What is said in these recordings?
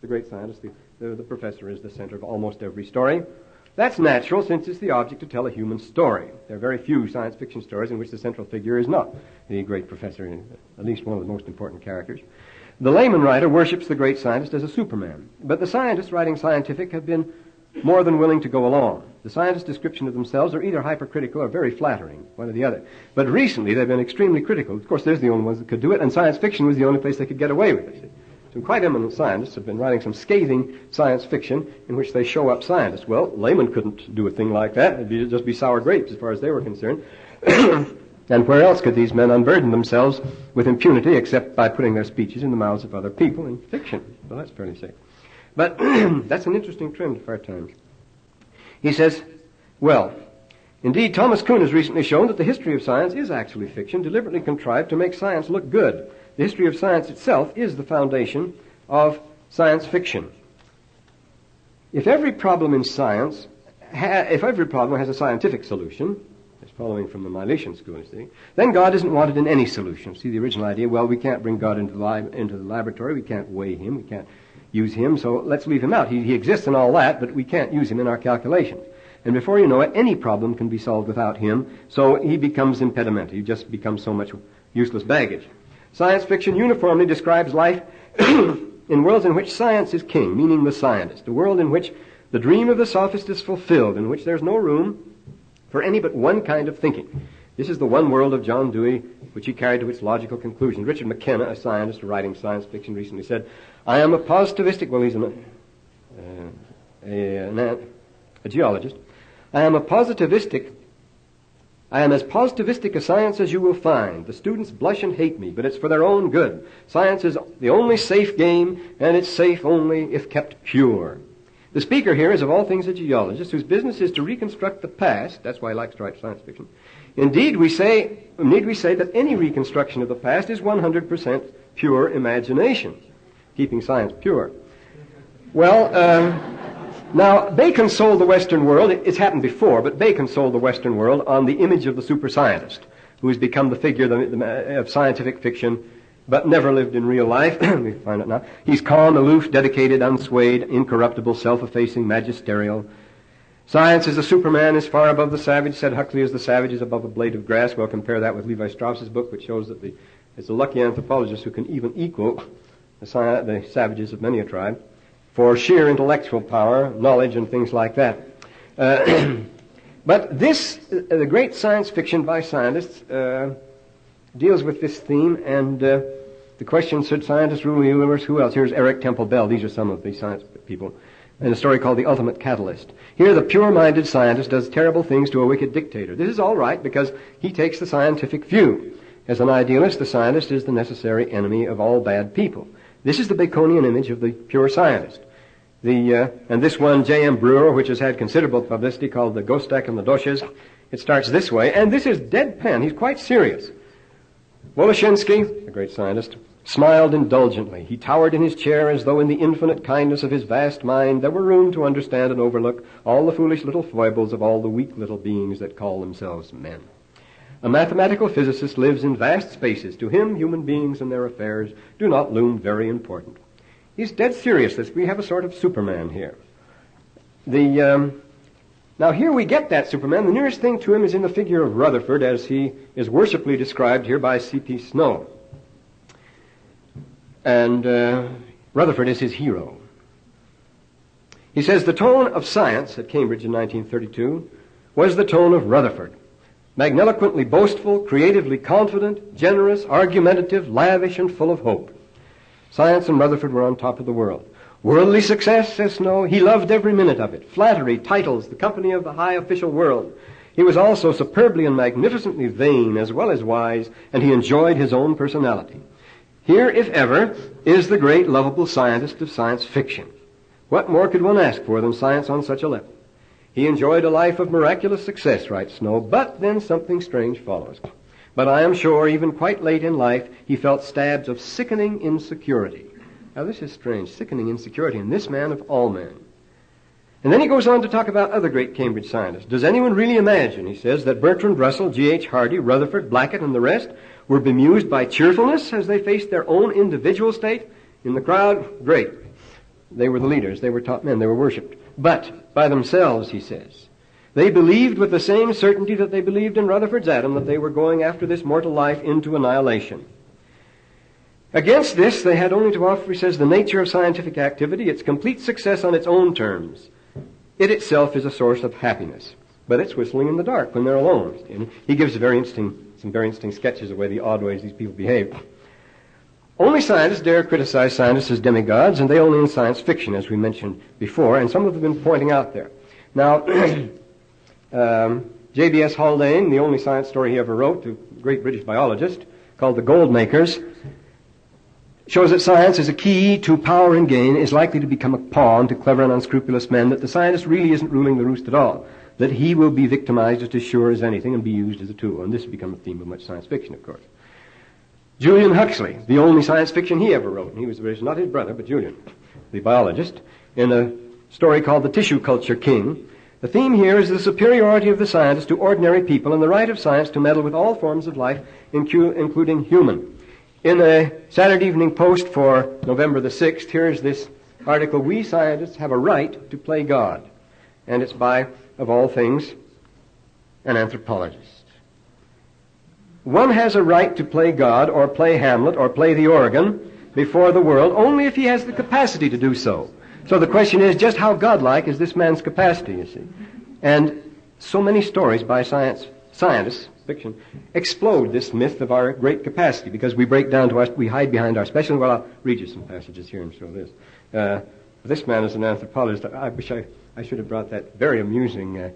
the great scientist, the professor is the center of almost every story. That's natural, since it's the object to tell a human story. There are very few science fiction stories in which the central figure is not the great professor, at least one of the most important characters. The layman writer worships the great scientist as a superman, but the scientists writing scientific have been more than willing to go along. The scientists' description of themselves are either hypercritical or very flattering, one or the other. But recently they've been extremely critical. Of course, they're the only ones that could do it, and science fiction was the only place they could get away with it. Some quite eminent scientists have been writing some scathing science fiction in which they show up scientists. Well, laymen couldn't do a thing like that. It'd just be sour grapes as far as they were concerned. And where else could these men unburden themselves with impunity except by putting their speeches in the mouths of other people in fiction? Well, that's fairly safe. But that's an interesting trend of our times. He says, well, indeed, Thomas Kuhn has recently shown that the history of science is actually fiction, deliberately contrived to make science look good. The history of science itself is the foundation of science fiction. If every problem in science, if every problem has a scientific solution, as following from the Milesian school, you see, then God isn't wanted in any solution. See the original idea? Well, we can't bring God into the laboratory, we can't weigh him, we can't use him, so let's leave him out. He exists in all that, but we can't use him in our calculations. And before you know it, any problem can be solved without him, so he becomes impediment. He just becomes so much useless baggage. Science fiction uniformly describes life in worlds in which science is king, meaning the scientist, a world in which the dream of the sophist is fulfilled, in which there's no room for any but one kind of thinking. This is the one world of John Dewey, which he carried to its logical conclusion. Richard McKenna, a scientist writing science fiction, recently said, I am a positivistic, well, he's a geologist. I am as positivistic a science as you will find. The students blush and hate me, but it's for their own good. Science is the only safe game, and it's safe only if kept pure. The speaker here is of all things a geologist whose business is to reconstruct the past. That's why he likes to write science fiction. Indeed, need we say that any reconstruction of the past is 100% pure imagination, keeping science pure. Well, now, Bacon sold the Western world, it's happened before, but Bacon sold the Western world on the image of the super scientist, who has become the figure of scientific fiction, but never lived in real life. We find it now. He's calm, aloof, dedicated, unswayed, incorruptible, self-effacing, magisterial. Science is a superman, is far above the savage, said Huxley, as the savage is above a blade of grass. Well, compare that with Levi Strauss's book, which shows that it's a lucky anthropologist who can even equal the savages of many a tribe for sheer intellectual power, knowledge, and things like that. But the great science fiction by scientists deals with this theme, and the question, should scientists rule the universe? Who else? Here's Eric Temple Bell. These are some of the science people. In a story called The Ultimate Catalyst. Here, the pure-minded scientist does terrible things to a wicked dictator. This is all right because he takes the scientific view. As an idealist, the scientist is the necessary enemy of all bad people. This is the Baconian image of the pure scientist. And this one, J.M. Brewer, which has had considerable publicity, called The Gostek and the Doshes, it starts this way, and this is deadpan. He's quite serious. Woloshinsky, the great scientist, smiled indulgently. He towered in his chair as though in the infinite kindness of his vast mind there were room to understand and overlook all the foolish little foibles of all the weak little beings that call themselves men. A mathematical physicist lives in vast spaces. To him, human beings and their affairs do not loom very important. He's dead serious. We have a sort of Superman here. Now here we get that Superman. The nearest thing to him is in the figure of Rutherford, as he is worshipfully described here by C.P. Snow. And Rutherford is his hero. He says the tone of science at Cambridge in 1932 was the tone of Rutherford. Magniloquently boastful, creatively confident, generous, argumentative, lavish, and full of hope. Science and Rutherford were on top of the world. Worldly success, says Snow, he loved every minute of it. Flattery, titles, the company of the high official world. He was also superbly and magnificently vain as well as wise, and he enjoyed his own personality. Here, if ever, is the great, lovable scientist of science fiction. What more could one ask for than science on such a level? He enjoyed a life of miraculous success, writes Snow, but then something strange follows. But I am sure, even quite late in life, he felt stabs of sickening insecurity. Now, this is strange, sickening insecurity in this man of all men. And then he goes on to talk about other great Cambridge scientists. Does anyone really imagine, he says, that Bertrand Russell, G.H. Hardy, Rutherford, Blackett, and the rest were bemused by cheerfulness as they faced their own individual state? In the crowd, great. They were the leaders. They were top men. They were worshipped. But by themselves, he says, they believed with the same certainty that they believed in Rutherford's atom that they were going after this mortal life into annihilation. Against this, they had only to offer, he says, the nature of scientific activity, its complete success on its own terms. It itself is a source of happiness, but it's whistling in the dark when they're alone. And he gives some very interesting sketches of the odd ways these people behave. Only scientists dare criticize scientists as demigods, and they only in science fiction, as we mentioned before, and some of them have been pointing out there. Now, J.B.S. Haldane, the only science story he ever wrote, the great British biologist, called The Gold Makers, shows that science as a key to power and gain is likely to become a pawn to clever and unscrupulous men, that the scientist really isn't ruling the roost at all, that he will be victimized just as sure as anything and be used as a tool. And this has become a theme of much science fiction, of course. Julian Huxley, the only science fiction he ever wrote, and he was not his brother, but Julian, the biologist, in a story called The Tissue Culture King. The theme here is the superiority of the scientist to ordinary people and the right of science to meddle with all forms of life, including human. In a Saturday Evening Post for November the 6th, here's this article, "We scientists have a right to play God." And it's by, of all things, an anthropologist. One has a right to play God or play Hamlet or play the organ before the world only if he has the capacity to do so. So the question is, just how godlike is this man's capacity, you see? And so many stories by scientists, fiction, explode this myth of our great capacity because we break down to us, we hide behind our special. Well, I'll read you some passages here and show this. This man is an anthropologist. I wish I should have brought that very amusing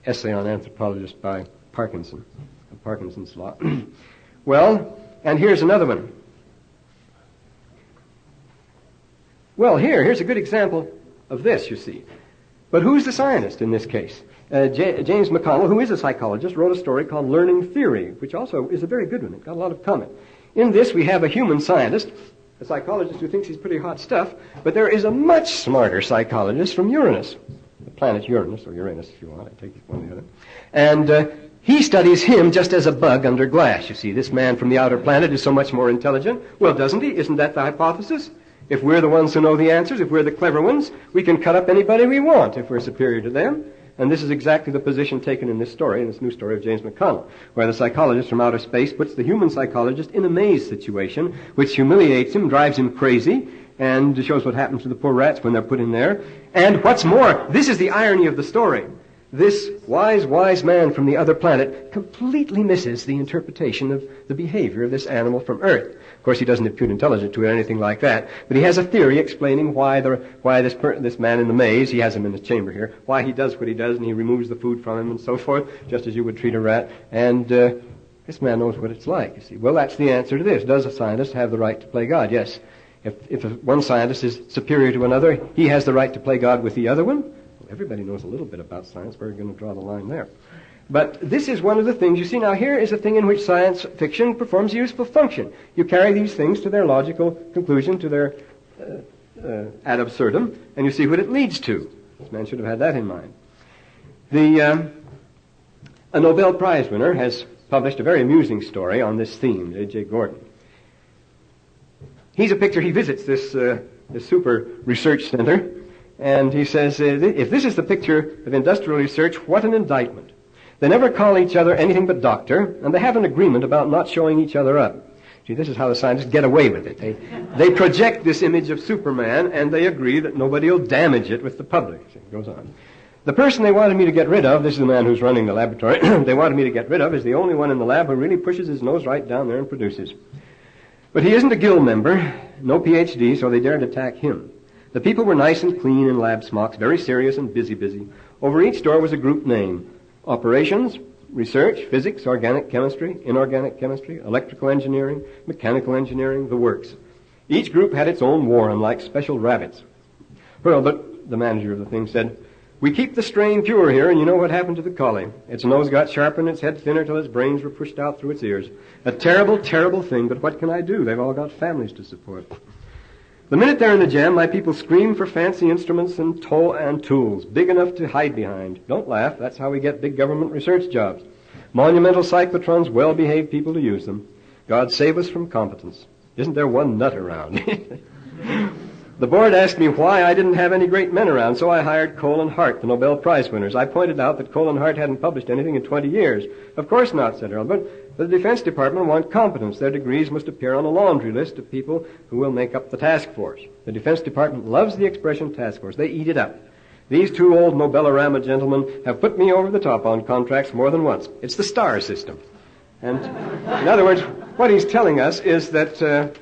essay on anthropologists by Parkinson, of Parkinson's Law. Well, and here's another one. Well, here's a good example of this, you see. But who's the scientist in this case? James McConnell, who is a psychologist, wrote a story called Learning Theory, which also is a very good one. It got a lot of comment. In this, we have a human scientist, a psychologist who thinks he's pretty hot stuff, but there is a much smarter psychologist from Uranus, the planet Uranus, or Uranus if you want. I take one or the other. And he studies him just as a bug under glass. You see, this man from the outer planet is so much more intelligent. Well, doesn't he? Isn't that the hypothesis? If we're the ones who know the answers, if we're the clever ones, we can cut up anybody we want if we're superior to them. And this is exactly the position taken in this story, in this new story of James McConnell, where the psychologist from outer space puts the human psychologist in a maze situation, which humiliates him, drives him crazy, and shows what happens to the poor rats when they're put in there. And what's more, this is the irony of the story. This wise man from the other planet completely misses the interpretation of the behavior of this animal from Earth. Of course, he doesn't impute intelligence to it or anything like that, but he has a theory explaining why this man in the maze, he has him in his chamber here, why he does what he does, and he removes the food from him and so forth, just as you would treat a rat. And this man knows what it's like, you see. Well, that's the answer to this. Does a scientist have the right to play God? Yes. If one scientist is superior to another, he has the right to play God with the other one. Well, everybody knows a little bit about science. We're going to draw the line there. But this is one of the things, you see, now here is a thing in which science fiction performs a useful function. You carry these things to their logical conclusion, to their ad absurdum, and you see what it leads to. This man should have had that in mind. A Nobel Prize winner has published a very amusing story on this theme, A.J. Gordon. He visits this super research center, and he says, if this is the picture of industrial research, what an indictment. They never call each other anything but doctor, and they have an agreement about not showing each other up. See, this is how the scientists get away with it. They project this image of Superman, and they agree that nobody will damage it with the public. See, it goes on. The person they wanted me to get rid of, this is the man who's running the laboratory, they wanted me to get rid of, is the only one in the lab who really pushes his nose right down there and produces. But he isn't a guild member, no PhD, so they dared attack him. The people were nice and clean in lab smocks, very serious and busy. Over each door was a group name. Operations, research, physics, organic chemistry, inorganic chemistry, electrical engineering, mechanical engineering, the works. Each group had its own warren like special rabbits. Well, but the manager of the thing said, we keep the strain pure here, and you know what happened to the collie. Its nose got sharper and its head thinner till its brains were pushed out through its ears. A terrible, terrible thing, but what can I do? They've all got families to support. The minute they're in the jam, my people scream for fancy instruments and tools, big enough to hide behind. Don't laugh, that's how we get big government research jobs. Monumental cyclotrons, well-behaved people to use them. God save us from competence. Isn't there one nut around? The board asked me why I didn't have any great men around, so I hired Cole and Hart, the Nobel Prize winners. I pointed out that Cole and Hart hadn't published anything in 20 years. Of course not, said Earl, but the Defense Department want competence. Their degrees must appear on a laundry list of people who will make up the task force. The Defense Department loves the expression task force. They eat it up. These two old Nobelorama gentlemen have put me over the top on contracts more than once. It's the star system. And in other words, what he's telling us is that the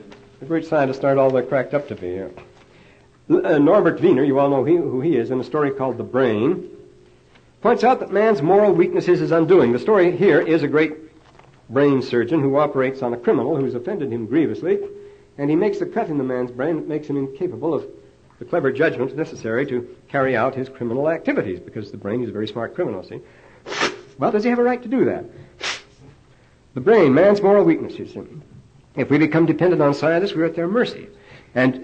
great scientists aren't all they're cracked up to be. Norbert Wiener, you all know who he is, in a story called The Brain, points out that man's moral weakness is his undoing. The story here is a great brain surgeon who operates on a criminal who's offended him grievously, and he makes a cut in the man's brain that makes him incapable of the clever judgment necessary to carry out his criminal activities, because the brain is a very smart criminal, see? Well, does he have a right to do that? The brain, man's moral weakness, you see. If we become dependent on scientists, we're at their mercy. And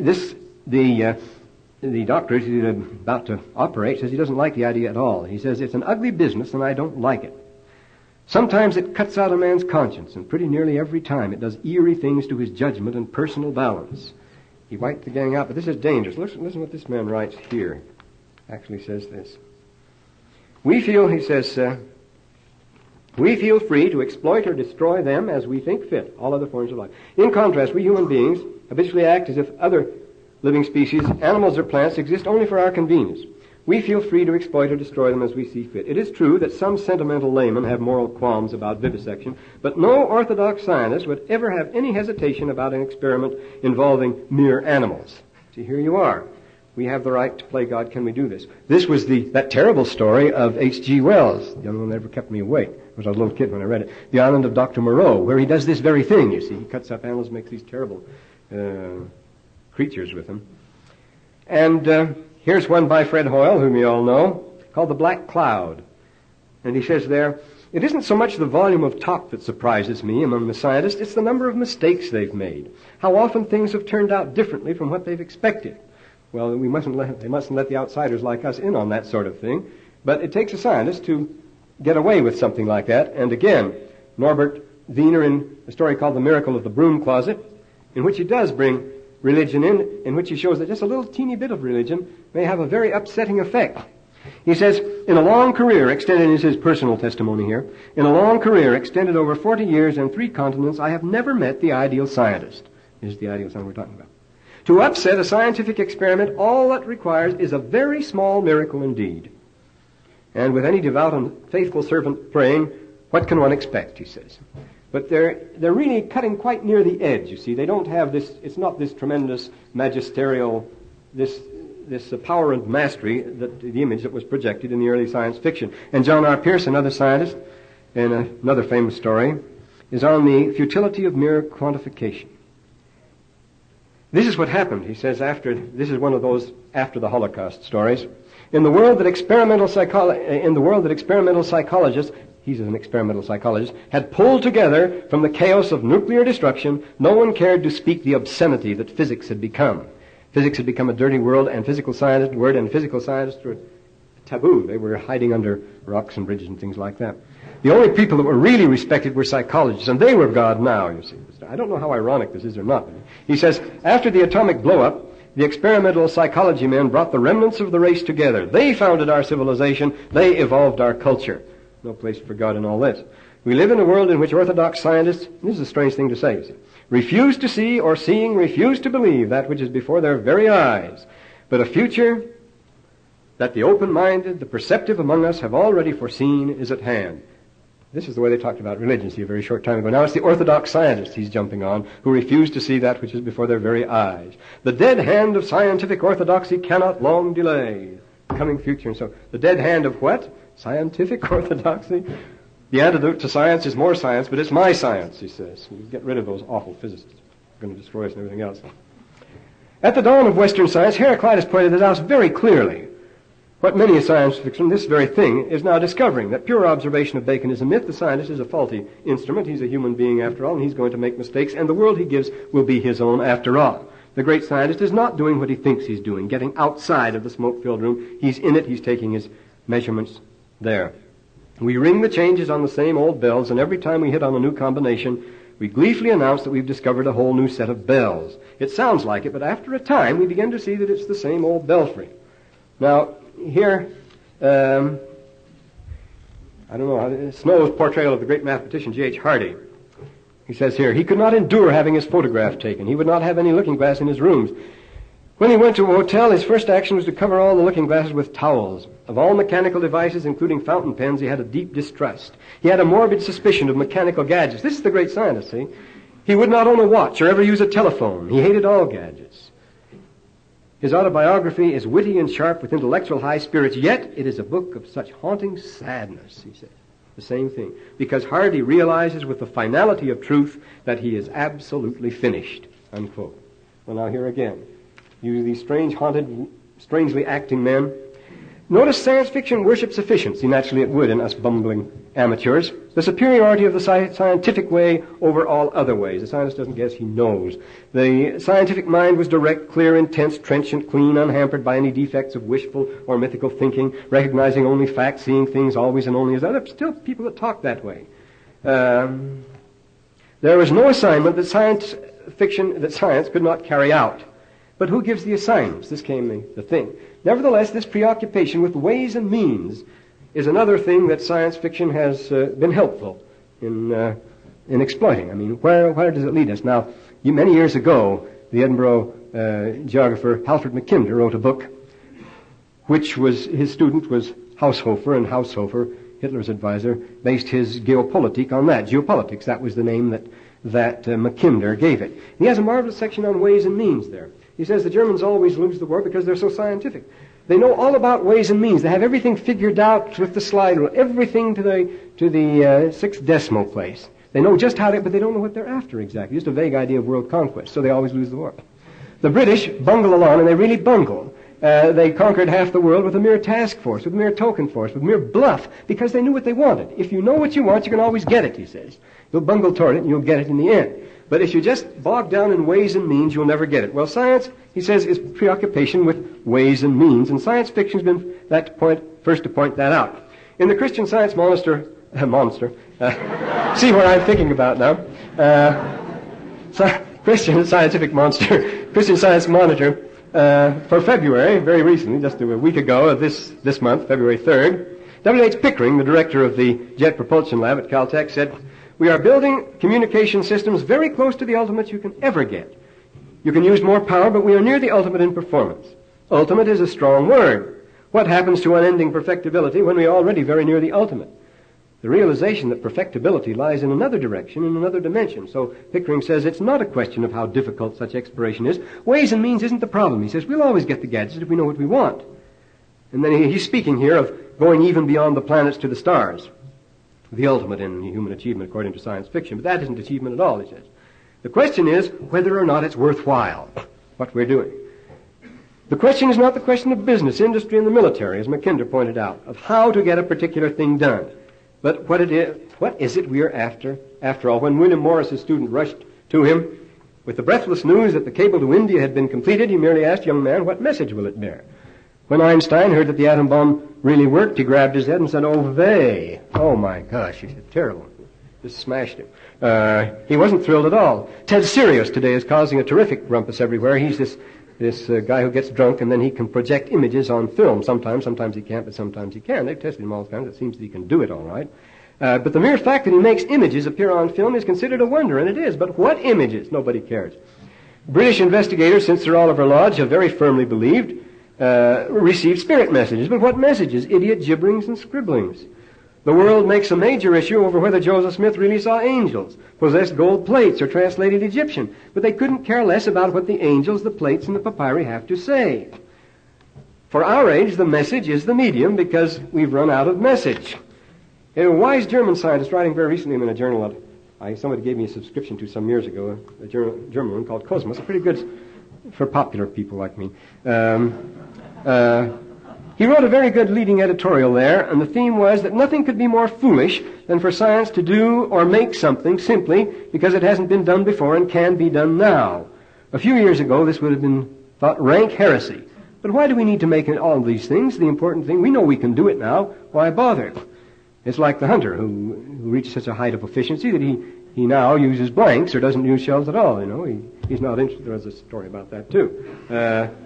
the doctor who's about to operate says he doesn't like the idea at all. He says, it's an ugly business and I don't like it. Sometimes it cuts out a man's conscience, and pretty nearly every time it does eerie things to his judgment and personal balance. He wiped the gang out, but this is dangerous. Listen what this man writes here. Actually says this. We feel, he says, we feel free to exploit or destroy them as we think fit, all other forms of life. In contrast, we human beings habitually act as if other living species, animals or plants, exist only for our convenience. We feel free to exploit or destroy them as we see fit. It is true that some sentimental laymen have moral qualms about vivisection, but no orthodox scientist would ever have any hesitation about an experiment involving mere animals. See, here you are. We have the right to play God. Can we do this? This was that terrible story of H.G. Wells. The only one that ever kept me awake. I was a little kid when I read it. The Island of Dr. Moreau, where he does this very thing, you see. He cuts up animals, makes these terrible creatures with them. And here's one by Fred Hoyle, whom you all know, called The Black Cloud. And he says there, it isn't so much the volume of talk that surprises me among the scientists, it's the number of mistakes they've made. How often things have turned out differently from what they've expected. Well, they mustn't let the outsiders like us in on that sort of thing. But it takes a scientist to get away with something like that. And again, Norbert Wiener in a story called The Miracle of the Broom Closet, in which he does bring religion in which he shows that just a little teeny bit of religion may have a very upsetting effect. He says, in a long career extended, is his personal testimony here, in a long career extended over 40 years and 3 continents, I have never met the ideal scientist. This is the ideal scientist we're talking about. To upset a scientific experiment, all that requires is a very small miracle indeed. And with any devout and faithful servant praying, what can one expect, he says. But they're really cutting quite near the edge, you see. They don't have this, it's not this tremendous magisterial, this power and mastery, that the image that was projected in the early science fiction. And John R. Pierce, another scientist, in another famous story, is on the futility of mere quantification. This is what happened, he says, this is one of those after the Holocaust stories. In the world that experimental psychologists, he's an experimental psychologist, had pulled together from the chaos of nuclear destruction, no one cared to speak the obscenity that physics had become. Physics had become a dirty world, and physical scientists were taboo. They were hiding under rocks and bridges and things like that. The only people that were really respected were psychologists, and they were God now, you see. I don't know how ironic this is or not. He says, after the atomic blow-up, the experimental psychology men brought the remnants of the race together. They founded our civilization. They evolved our culture. No place for God in all this. We live in a world in which orthodox scientists, this is a strange thing to say, refuse to see, or seeing refuse to believe that which is before their very eyes. But a future that the open-minded, the perceptive among us have already foreseen is at hand. This is the way they talked about religion, see, a very short time ago. Now it's the orthodox scientists he's jumping on, who refuse to see that which is before their very eyes. The dead hand of scientific orthodoxy cannot long delay. Coming future. And so, the dead hand of what? Scientific orthodoxy? The antidote to science is more science, but it's my science, he says. We get rid of those awful physicists. They're going to destroy us and everything else. At the dawn of Western science, Heraclitus pointed it out very clearly. What many science fiction, this very thing, is now discovering, that pure observation of Bacon is a myth. The scientist is a faulty instrument. He's a human being after all, and he's going to make mistakes, and the world he gives will be his own after all. The great scientist is not doing what he thinks he's doing, getting outside of the smoke-filled room. He's in it. He's taking his measurements there. We ring the changes on the same old bells, and every time we hit on a new combination, we gleefully announce that we've discovered a whole new set of bells. It sounds like it, but after a time we begin to see that it's the same old belfry. Now, here, I don't know, Snow's portrayal of the great mathematician G.H. Hardy. He says here, he could not endure having his photograph taken. He would not have any looking glass in his rooms. When he went to a hotel, his first action was to cover all the looking glasses with towels. Of all mechanical devices, including fountain pens, he had a deep distrust. He had a morbid suspicion of mechanical gadgets. This is the great scientist, see? He would not own a watch or ever use a telephone. He hated all gadgets. His autobiography is witty and sharp with intellectual high spirits, yet it is a book of such haunting sadness, he says. The same thing. Because Hardy realizes with the finality of truth that he is absolutely finished, unquote. Well, now here again. You, these strange, haunted, strangely acting men. Notice science fiction worships efficiency. Naturally it would in us bumbling amateurs. The superiority of the scientific way over all other ways. The scientist doesn't guess, he knows. The scientific mind was direct, clear, intense, trenchant, clean, unhampered by any defects of wishful or mythical thinking, recognizing only facts, seeing things always and only as other. Still people that talk that way. There was no assignment that science could not carry out. But who gives the assignments? This came the thing. Nevertheless, this preoccupation with ways and means is another thing that science fiction has been helpful in exploiting. I mean, where does it lead us? Now, many years ago, the Edinburgh geographer Alfred Mackinder wrote a book, which was, his student was Haushofer, and Haushofer, Hitler's advisor, based his geopolitik on that. Geopolitics, that was the name that Mackinder gave it. He has a marvelous section on ways and means there. He says the Germans always lose the war because they're so scientific. They know all about ways and means. They have everything figured out with the slide rule, everything to the sixth decimal place. They know just how to, but they don't know what they're after exactly. Just a vague idea of world conquest, so they always lose the war. The British bungle along, and they really bungle. They conquered half the world with a mere task force, with a mere token force, with mere bluff, because they knew what they wanted. If you know what you want, you can always get it, he says. You'll bungle toward it, and you'll get it in the end. But if you just bog down in ways and means, you'll never get it. Well, science, he says, is preoccupation with ways and means, and science fiction's been first to point that out. In the Christian Science monster, see what I'm thinking about now. Christian Scientific Monster, Christian Science Monitor, for February, very recently, just a week ago of this month, February 3rd, W.H. Pickering, the director of the Jet Propulsion Lab at Caltech, said, "We are building communication systems very close to the ultimate you can ever get. You can use more power, but we are near the ultimate in performance. Ultimate is a strong word. What happens to unending perfectibility when we are already very near the ultimate? The realization that perfectibility lies in another direction, in another dimension." So Pickering says it's not a question of how difficult such exploration is. Ways and means isn't the problem. He says we'll always get the gadgets if we know what we want. And then he's speaking here of going even beyond the planets to the stars. The ultimate in human achievement according to science fiction. But that isn't achievement at all, he says. The question is whether or not it's worthwhile, what we're doing. The question is not the question of business, industry, and the military, as Mackinder pointed out, of how to get a particular thing done. But what is it we are after all? When William Morris's student rushed to him with the breathless news that the cable to India had been completed, he merely asked, "Young man, what message will it bear?" When Einstein heard that the atom bomb really worked, he grabbed his head and said, "Oh my gosh," he said, "terrible." Just smashed him. He wasn't thrilled at all. Ted Sirius today is causing a terrific rumpus everywhere. He's this guy who gets drunk and then he can project images on film. Sometimes he can't, but sometimes he can. They've tested him all the time. It seems that he can do it all right. But the mere fact that he makes images appear on film is considered a wonder, and it is. But what images? Nobody cares. British investigators, since Sir Oliver Lodge, have very firmly believed received spirit messages. But what messages? Idiot gibberings and scribblings. The world makes a major issue over whether Joseph Smith really saw angels, possessed gold plates, or translated Egyptian. But they couldn't care less about what the angels, the plates, and the papyri have to say. For our age, the message is the medium because we've run out of message. A wise German scientist writing very recently in a journal that somebody gave me a subscription to some years ago, a German one called Cosmos, pretty good for popular people like me. He wrote a very good leading editorial there, and the theme was that nothing could be more foolish than for science to do or make something simply because it hasn't been done before and can be done now. A few years ago, this would have been thought rank heresy. But why do we need to make all these things? The important thing, we know we can do it now. Why bother? It's like the hunter who reached such a height of efficiency that he he now uses blanks or doesn't use shells at all, He's not interested. There's a story about that, too.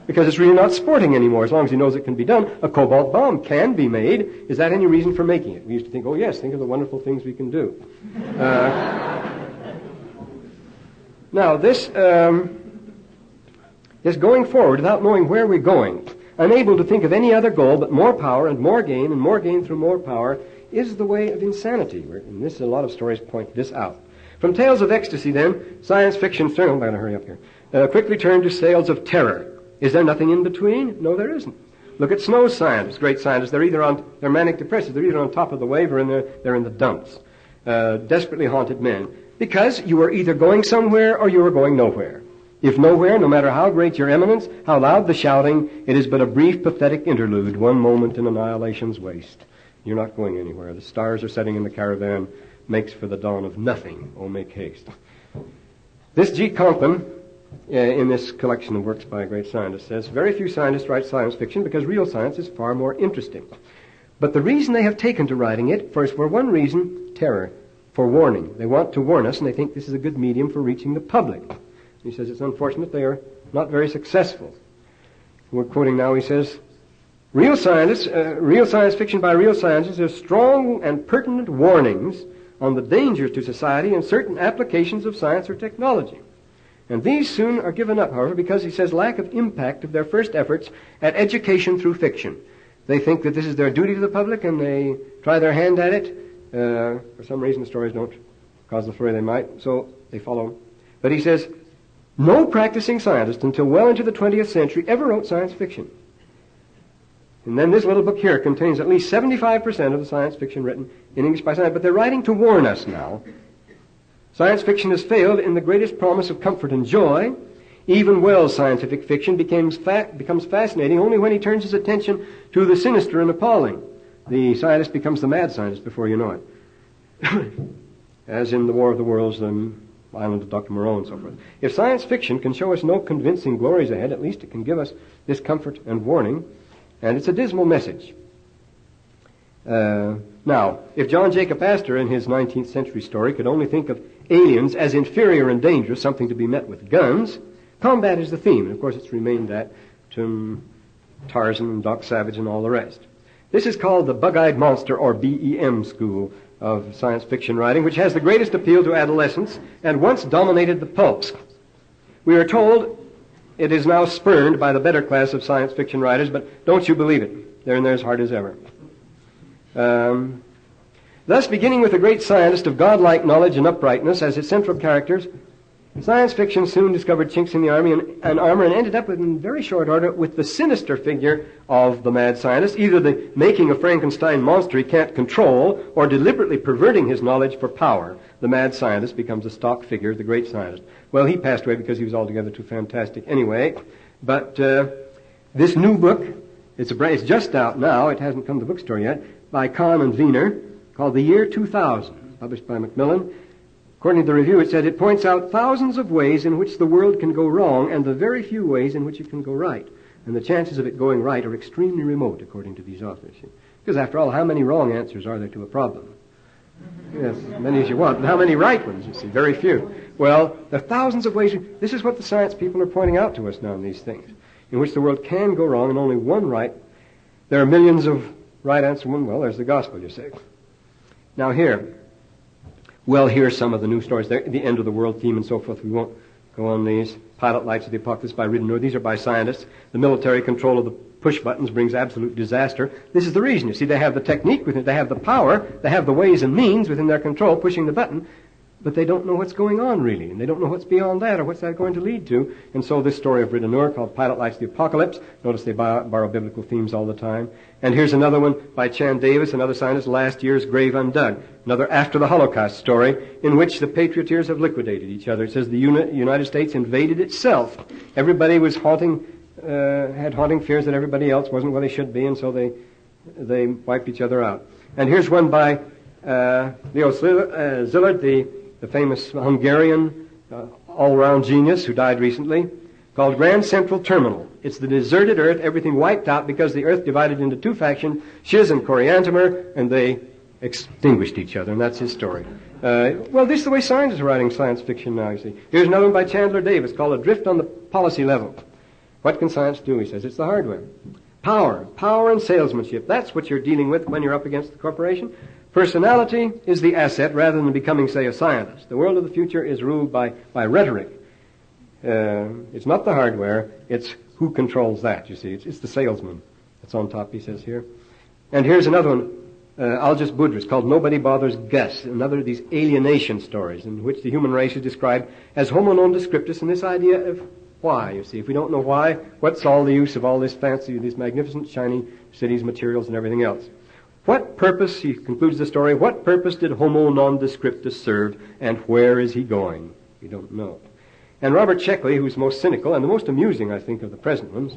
Because it's really not sporting anymore, as long as he knows it can be done. A cobalt bomb can be made. Is that any reason for making it? We used to think, oh, yes, think of the wonderful things we can do. Now, this going forward without knowing where we're going, unable to think of any other goal but more power and more gain through more power, is the way of insanity. And a lot of stories point this out. From tales of ecstasy, then, science fiction, I'm going to hurry up here, quickly turned to tales of terror. Is there nothing in between? No, there isn't. Look at Snow's scientists, great scientists. They're manic depressive. They're either on top of the wave or they're in the dumps. Desperately haunted men. Because you are either going somewhere or you are going nowhere. If nowhere, no matter how great your eminence, how loud the shouting, it is but a brief, pathetic interlude, one moment in annihilation's waste. You're not going anywhere. The stars are setting in the caravan, makes for the dawn of nothing. Oh, make haste. This G. Conklin, in this collection of works by a great scientist, says, very few scientists write science fiction because real science is far more interesting. But the reason they have taken to writing it, first, for one reason, terror, for warning. They want to warn us, and they think this is a good medium for reaching the public. He says it's unfortunate they are not very successful. We're quoting now, he says, real science fiction by real scientists has strong and pertinent warnings on the dangers to society and certain applications of science or technology. And these soon are given up, however, because, he says, lack of impact of their first efforts at education through fiction. They think that this is their duty to the public, and they try their hand at it. For some reason, the stories don't cause the flurry they might, so they follow. But he says, no practicing scientist until well into the 20th century ever wrote science fiction. And then this little book here contains at least 75% of the science fiction written in English by science, but they're writing to warn us now. Science fiction has failed in the greatest promise of comfort and joy. Even Wells' scientific fiction becomes fascinating only when he turns his attention to the sinister and appalling. The scientist becomes the mad scientist before you know it. As in The War of the Worlds, the Island of Dr. Moreau, and so forth. If science fiction can show us no convincing glories ahead, at least it can give us this comfort and warning, and it's a dismal message. Now, if John Jacob Astor in his 19th century story could only think of aliens as inferior and dangerous, something to be met with guns, combat is the theme, and of course it's remained that to Tarzan and Doc Savage and all the rest. This is called the Bug-Eyed Monster, or BEM school of science fiction writing, which has the greatest appeal to adolescents and once dominated the pulps. We are told it is now spurned by the better class of science fiction writers, but don't you believe it. They're in there as hard as ever. Thus, beginning with a great scientist of godlike knowledge and uprightness as its central characters, science fiction soon discovered chinks in the armor and ended up in very short order with the sinister figure of the mad scientist, either the making a Frankenstein monster he can't control or deliberately perverting his knowledge for power. The mad scientist becomes a stock figure, the great scientist. Well, he passed away because he was altogether too fantastic anyway. But this new book, it's just out now, it hasn't come to the bookstore yet, by Kahn and Wiener, called The Year 2000, published by Macmillan. According to the review, it said it points out thousands of ways in which the world can go wrong and the very few ways in which it can go right. And the chances of it going right are extremely remote, according to these authors. Because after all, how many wrong answers are there to a problem? Yes, as many as you want. But how many right ones, you see? Very few. Well, there are thousands of ways. This is what the science people are pointing out to us now in these things, in which the world can go wrong and only one right. There are millions of right answers. Well, there's the gospel, you say. Now here. Well, here's some of the new stories. The end of the world theme and so forth. We won't go on these. Pilot Lights of the Apocalypse by Ridenour. These are by scientists. The military control of the push buttons brings absolute disaster. This is the reason. You see, they have the technique within it. They have the power. They have the ways and means within their control pushing the button. But they don't know what's going on, really. And they don't know what's beyond that or what's that going to lead to. And so this story of Ridenour called Pilot Lights of the Apocalypse. Notice they borrow biblical themes all the time. And here's another one by Chan Davis, another scientist, Last Year's Grave Undug. Another after the Holocaust story in which the patrioteers have liquidated each other. It says the United States invaded itself. Everybody was had haunting fears that everybody else wasn't where they should be, and so they wiped each other out. And here's one by Leo Szilard, the famous Hungarian all-round genius who died recently, called Grand Central Terminal. It's the deserted Earth, everything wiped out because the Earth divided into two factions, Shiz and Coriantumr, and they extinguished each other, and that's his story. Well, this is the way scientists are writing science fiction now, you see. Here's another one by Chandler Davis called Adrift on the Policy Level. What can science do, he says? It's the hardware. Power and salesmanship. That's what you're dealing with when you're up against the corporation. Personality is the asset rather than becoming, say, a scientist. The world of the future is ruled by rhetoric. It's not the hardware, it's who controls that, you see. It's the salesman. That's on top, he says here. And here's another one, Aldous Budrys, called Nobody Bothers Gus, another of these alienation stories in which the human race is described as homo non descriptus, and this idea of why, you see. If we don't know why, what's all the use of all this fancy, these magnificent, shiny cities, materials, and everything else? What purpose, he concludes the story, what purpose did homo non descriptus serve, and where is he going? We don't know. And Robert Sheckley, who's most cynical and the most amusing, I think, of the present ones,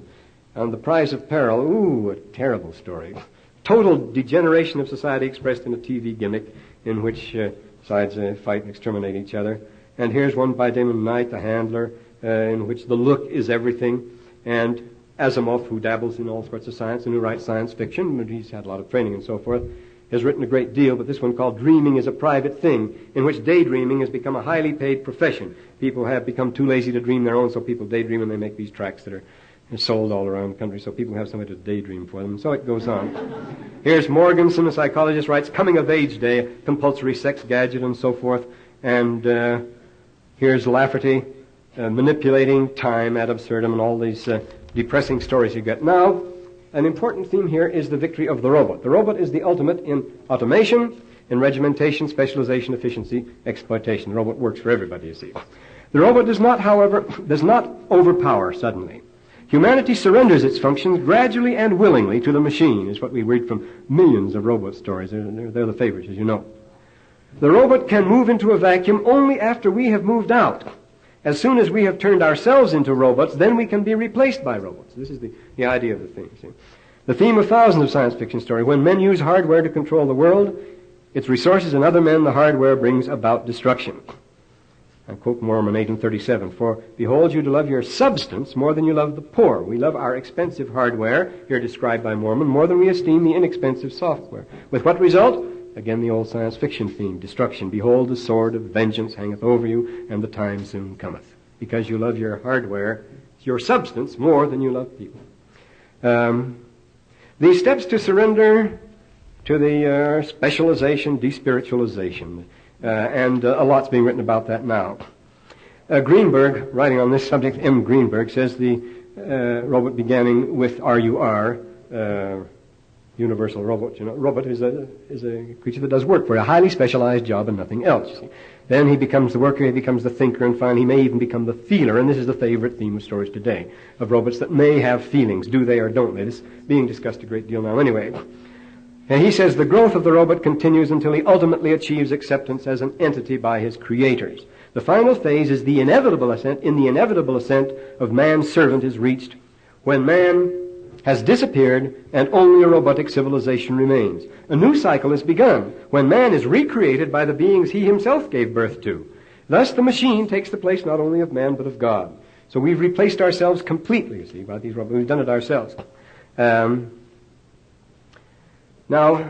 on The Prize of Peril. Ooh, a terrible story. Total degeneration of society expressed in a TV gimmick in which sides fight and exterminate each other. And here's one by Damon Knight, The Handler, in which the look is everything. And Asimov, who dabbles in all sorts of science and who writes science fiction, he's had a lot of training and so forth, has written a great deal, but this one called Dreaming is a Private Thing, in which daydreaming has become a highly paid profession. People have become too lazy to dream their own, so people daydream, and they make these tracts that are sold all around the country, so people have somebody to daydream for them. So it goes on. Here's Morganson, a psychologist, writes Coming of Age Day, compulsory sex gadget, and so forth. And here's Lafferty, manipulating time ad absurdum, and all these depressing stories you get. Now, an important theme here is the victory of the robot. The robot is the ultimate in automation, in regimentation, specialization, efficiency, exploitation. The robot works for everybody, you see. The robot does not, however, overpower suddenly. Humanity surrenders its functions gradually and willingly to the machine, is what we read from millions of robot stories. They're the favorites, as you know. The robot can move into a vacuum only after we have moved out. As soon as we have turned ourselves into robots, then we can be replaced by robots. This is the idea of the thing. See? The theme of thousands of science fiction stories. When men use hardware to control the world, its resources, and other men, the hardware brings about destruction. I quote Mormon 8:37. For behold, you to love your substance more than you love the poor. We love our expensive hardware, here described by Mormon, more than we esteem the inexpensive software. With what result? Again, the old science fiction theme, destruction. Behold, the sword of vengeance hangeth over you, and the time soon cometh. Because you love your hardware, your substance, more than you love people. These steps to surrender to the specialization, despiritualization, and a lot's being written about that now. Greenberg, writing on this subject, M. Greenberg, says the robot beginning with RUR, universal robot. You know, robot is a creature that does work for a highly specialized job and nothing else. You see. Then he becomes the worker, he becomes the thinker, and finally he may even become the feeler. And this is the favorite theme of stories today, of robots that may have feelings. Do they or don't they? This is being discussed a great deal now anyway. And he says the growth of the robot continues until he ultimately achieves acceptance as an entity by his creators. The final phase is the inevitable ascent. In the inevitable ascent of man's servant is reached when man has disappeared and only a robotic civilization remains. A new cycle is begun when man is recreated by the beings he himself gave birth to. Thus the machine takes the place not only of man but of God. So we've replaced ourselves completely, you see, by these robots. We've done it ourselves. Now,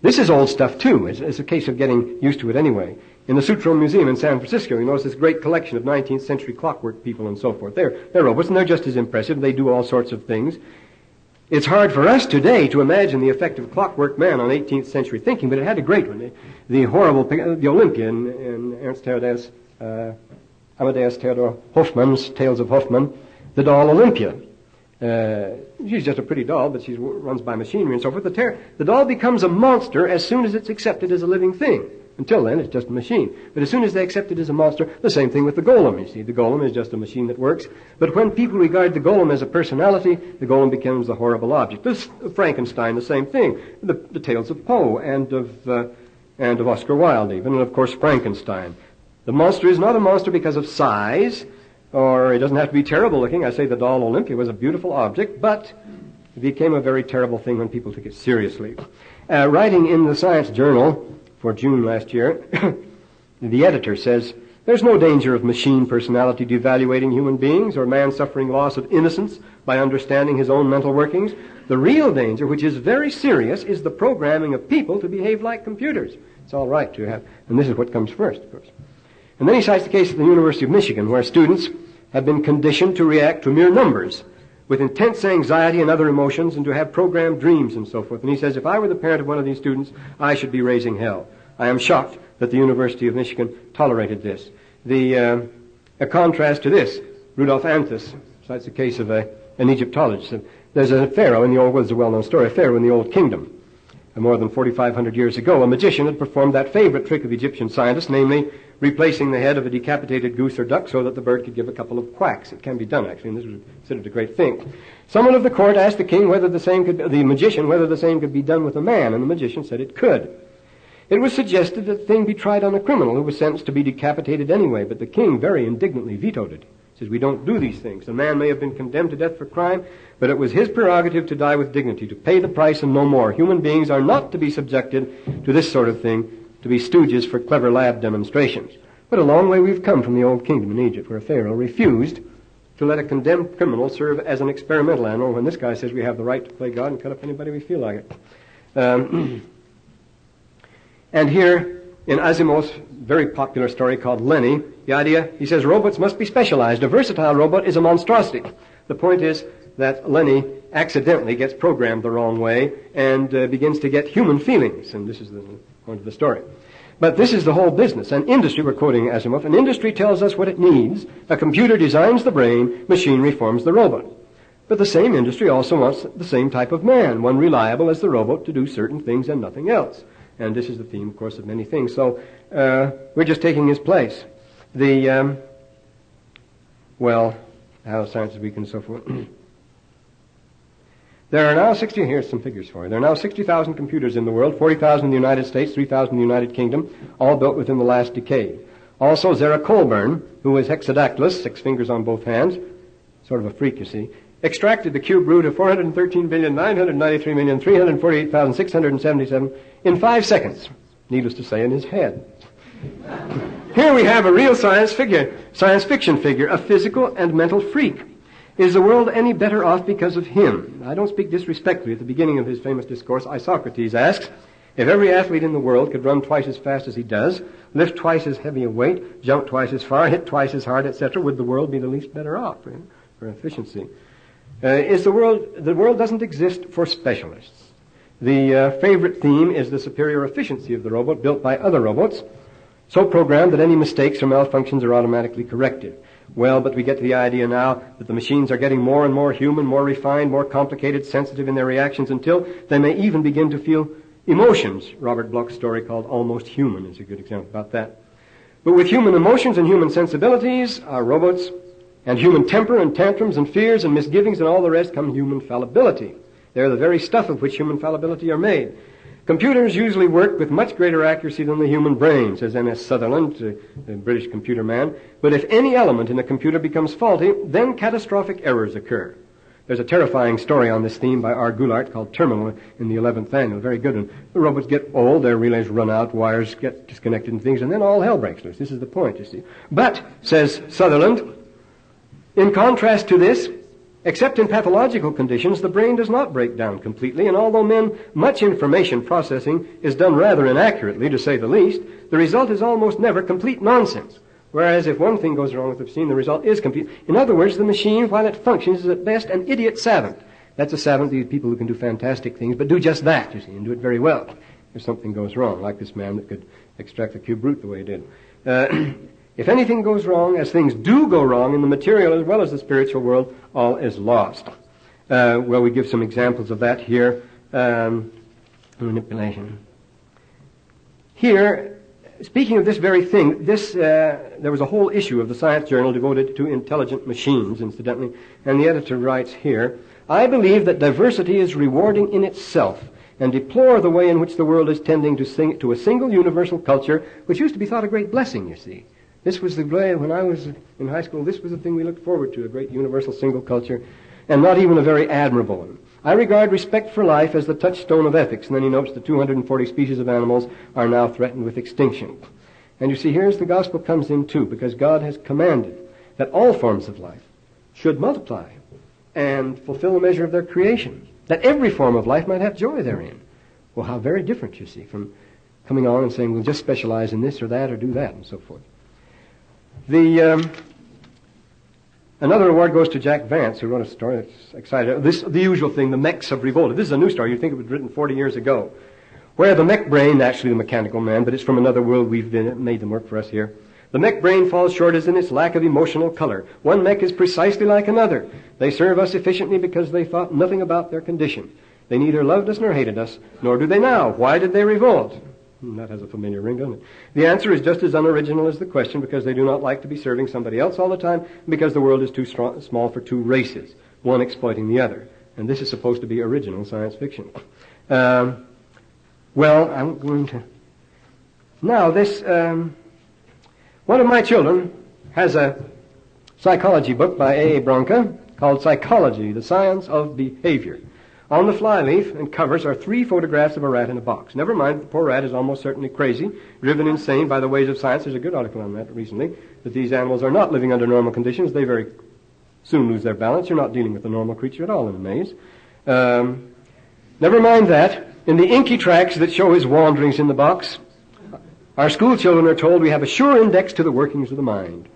this is old stuff too. It's a case of getting used to it anyway. In the Sutro Museum in San Francisco, you notice this great collection of 19th century clockwork people and so forth. They're robots, and they're just as impressive. They do all sorts of things. It's hard for us today to imagine the effect of Clockwork Man on 18th century thinking, but it had a great one. The horrible, the Olympia in Ernst Amadeus Theodor Hoffmann's Tales of Hoffmann, the doll Olympia. She's just a pretty doll, but she runs by machinery and so forth. The doll becomes a monster as soon as it's accepted as a living thing. Until then, it's just a machine. But as soon as they accept it as a monster, the same thing with the golem, you see. The golem is just a machine that works. But when people regard the golem as a personality, the golem becomes the horrible object. This Frankenstein, the same thing. The tales of Poe and of Oscar Wilde even, and of course Frankenstein. The monster is not a monster because of size, or it doesn't have to be terrible looking. I say the doll Olympia was a beautiful object, but it became a very terrible thing when people took it seriously. Writing in the Science Journal for June last year, the editor says, There's no danger of machine personality devaluating human beings or man suffering loss of innocence by understanding his own mental workings. The real danger, which is very serious, is the programming of people to behave like computers. It's all right to have, and this is what comes first, of course. And then he cites the case at the University of Michigan, where students have been conditioned to react to mere numbers with intense anxiety and other emotions, and to have programmed dreams and so forth. And he says, if I were the parent of one of these students, I should be raising hell. I am shocked that the University of Michigan tolerated this. A contrast to this, Rudolf Anthus cites the case of an Egyptologist. There's a pharaoh in the old, well, it's a well-known story, a pharaoh in the Old Kingdom. More than 4,500 years ago, a magician had performed that favorite trick of Egyptian scientists, namely replacing the head of a decapitated goose or duck so that the bird could give a couple of quacks. It can be done, actually, and this was considered a great thing. Someone of the court asked the king whether the magician whether the same could be done with a man, and the magician said it could. It was suggested that the thing be tried on a criminal who was sentenced to be decapitated anyway, but the king very indignantly vetoed it. He says, we don't do these things. The man may have been condemned to death for crime, but it was his prerogative to die with dignity, to pay the price and no more. Human beings are not to be subjected to this sort of thing, to be stooges for clever lab demonstrations. But a long way we've come from the Old Kingdom in Egypt, where Pharaoh refused to let a condemned criminal serve as an experimental animal when this guy says we have the right to play God and cut up anybody we feel like it. And here, in Asimov's very popular story called Lenny, the idea, he says, robots must be specialized. A versatile robot is a monstrosity. The point is that Lenny accidentally gets programmed the wrong way and begins to get human feelings. And this is the point of the story. But this is the whole business. An industry, we're quoting Asimov, an industry tells us what it needs. A computer designs the brain, machinery forms the robot. But the same industry also wants the same type of man, one reliable as the robot to do certain things and nothing else. And this is the theme, of course, of many things. So we're just taking his place. How science is weak and so forth. There are now here's some figures for you. There are now 60,000 computers in the world, 40,000 in the United States, 3,000 in the United Kingdom, all built within the last decade. Also, Zara Colburn, who was hexadactylus, 6 fingers on both hands, sort of a freak, you see, extracted the cube root of 413,993,348,677 in 5 seconds. Needless to say, in his head. Here we have a real science fiction figure, a physical and mental freak. Is the world any better off because of him? I don't speak disrespectfully. At the beginning of his famous discourse, Isocrates asks, if every athlete in the world could run twice as fast as he does, lift twice as heavy a weight, jump twice as far, hit twice as hard, etc., would the world be the least better off for efficiency? The world doesn't exist for specialists. The favorite theme is the superior efficiency of the robot built by other robots, so programmed that any mistakes or malfunctions are automatically corrected. Well, but we get to the idea now that the machines are getting more and more human, more refined, more complicated, sensitive in their reactions until they may even begin to feel emotions. Robert Bloch's story called Almost Human is a good example about that. But with human emotions and human sensibilities, our robots, and human temper and tantrums and fears and misgivings and all the rest come human fallibility. They're the very stuff of which human fallibility are made. Computers usually work with much greater accuracy than the human brain, says M.S. Sutherland, the British computer man. But if any element in a computer becomes faulty, then catastrophic errors occur. There's a terrifying story on this theme by R. Goulart called Terminal in the 11th Annual. Very good one. The robots get old, their relays run out, wires get disconnected and things, and then all hell breaks loose. This is the point, you see. But, says Sutherland, in contrast to this, except in pathological conditions, the brain does not break down completely, and although much information processing is done rather inaccurately, to say the least, the result is almost never complete nonsense. Whereas if one thing goes wrong with the machine, the result is complete. In other words, the machine, while it functions, is at best an idiot savant. That's a savant, these people who can do fantastic things, but do just that, you see, and do it very well. If something goes wrong, like this man that could extract the cube root the way he did. If anything goes wrong, as things do go wrong in the material as well as the spiritual world, all is lost. We give some examples of that here. Manipulation. Here, speaking of this very thing, there was a whole issue of the Science Journal devoted to intelligent machines, incidentally, and the editor writes here, I believe that diversity is rewarding in itself, and deplore the way in which the world is tending to a single universal culture, which used to be thought a great blessing, you see. This was the way, when I was in high school, this was the thing we looked forward to, a great universal single culture, and not even a very admirable one. I regard respect for life as the touchstone of ethics, and then he notes that 240 species of animals are now threatened with extinction. And you see, here's the gospel comes in too, because God has commanded that all forms of life should multiply and fulfill the measure of their creation, that every form of life might have joy therein. Well, how very different, you see, from coming on and saying, we'll just specialize in this or that or do that and so forth. Another award goes to Jack Vance, who wrote a story that's exciting. The usual thing, the mechs have revolted. This is a new story. You'd think it was written 40 years ago. Where the mech brain, actually the mechanical man, but it's from another world, we've made them work for us here. The mech brain falls short as in its lack of emotional color. One mech is precisely like another. They serve us efficiently because they thought nothing about their condition. They neither loved us nor hated us, nor do they now. Why did they revolt? That has a familiar ring, doesn't it? The answer is just as unoriginal as the question, because they do not like to be serving somebody else all the time, because the world is too small for two races, one exploiting the other. And this is supposed to be original science fiction. Well, I'm going to... Now, this... one of my children has a psychology book by A.A. Bronca called Psychology, the Science of Behavior. On the flyleaf and covers are 3 photographs of a rat in a box. Never mind, the poor rat is almost certainly crazy, driven insane by the ways of science. There's a good article on that recently, that these animals are not living under normal conditions. They very soon lose their balance. You're not dealing with a normal creature at all in a maze. Never mind that. In the inky tracks that show his wanderings in the box, our school children are told we have a sure index to the workings of the mind.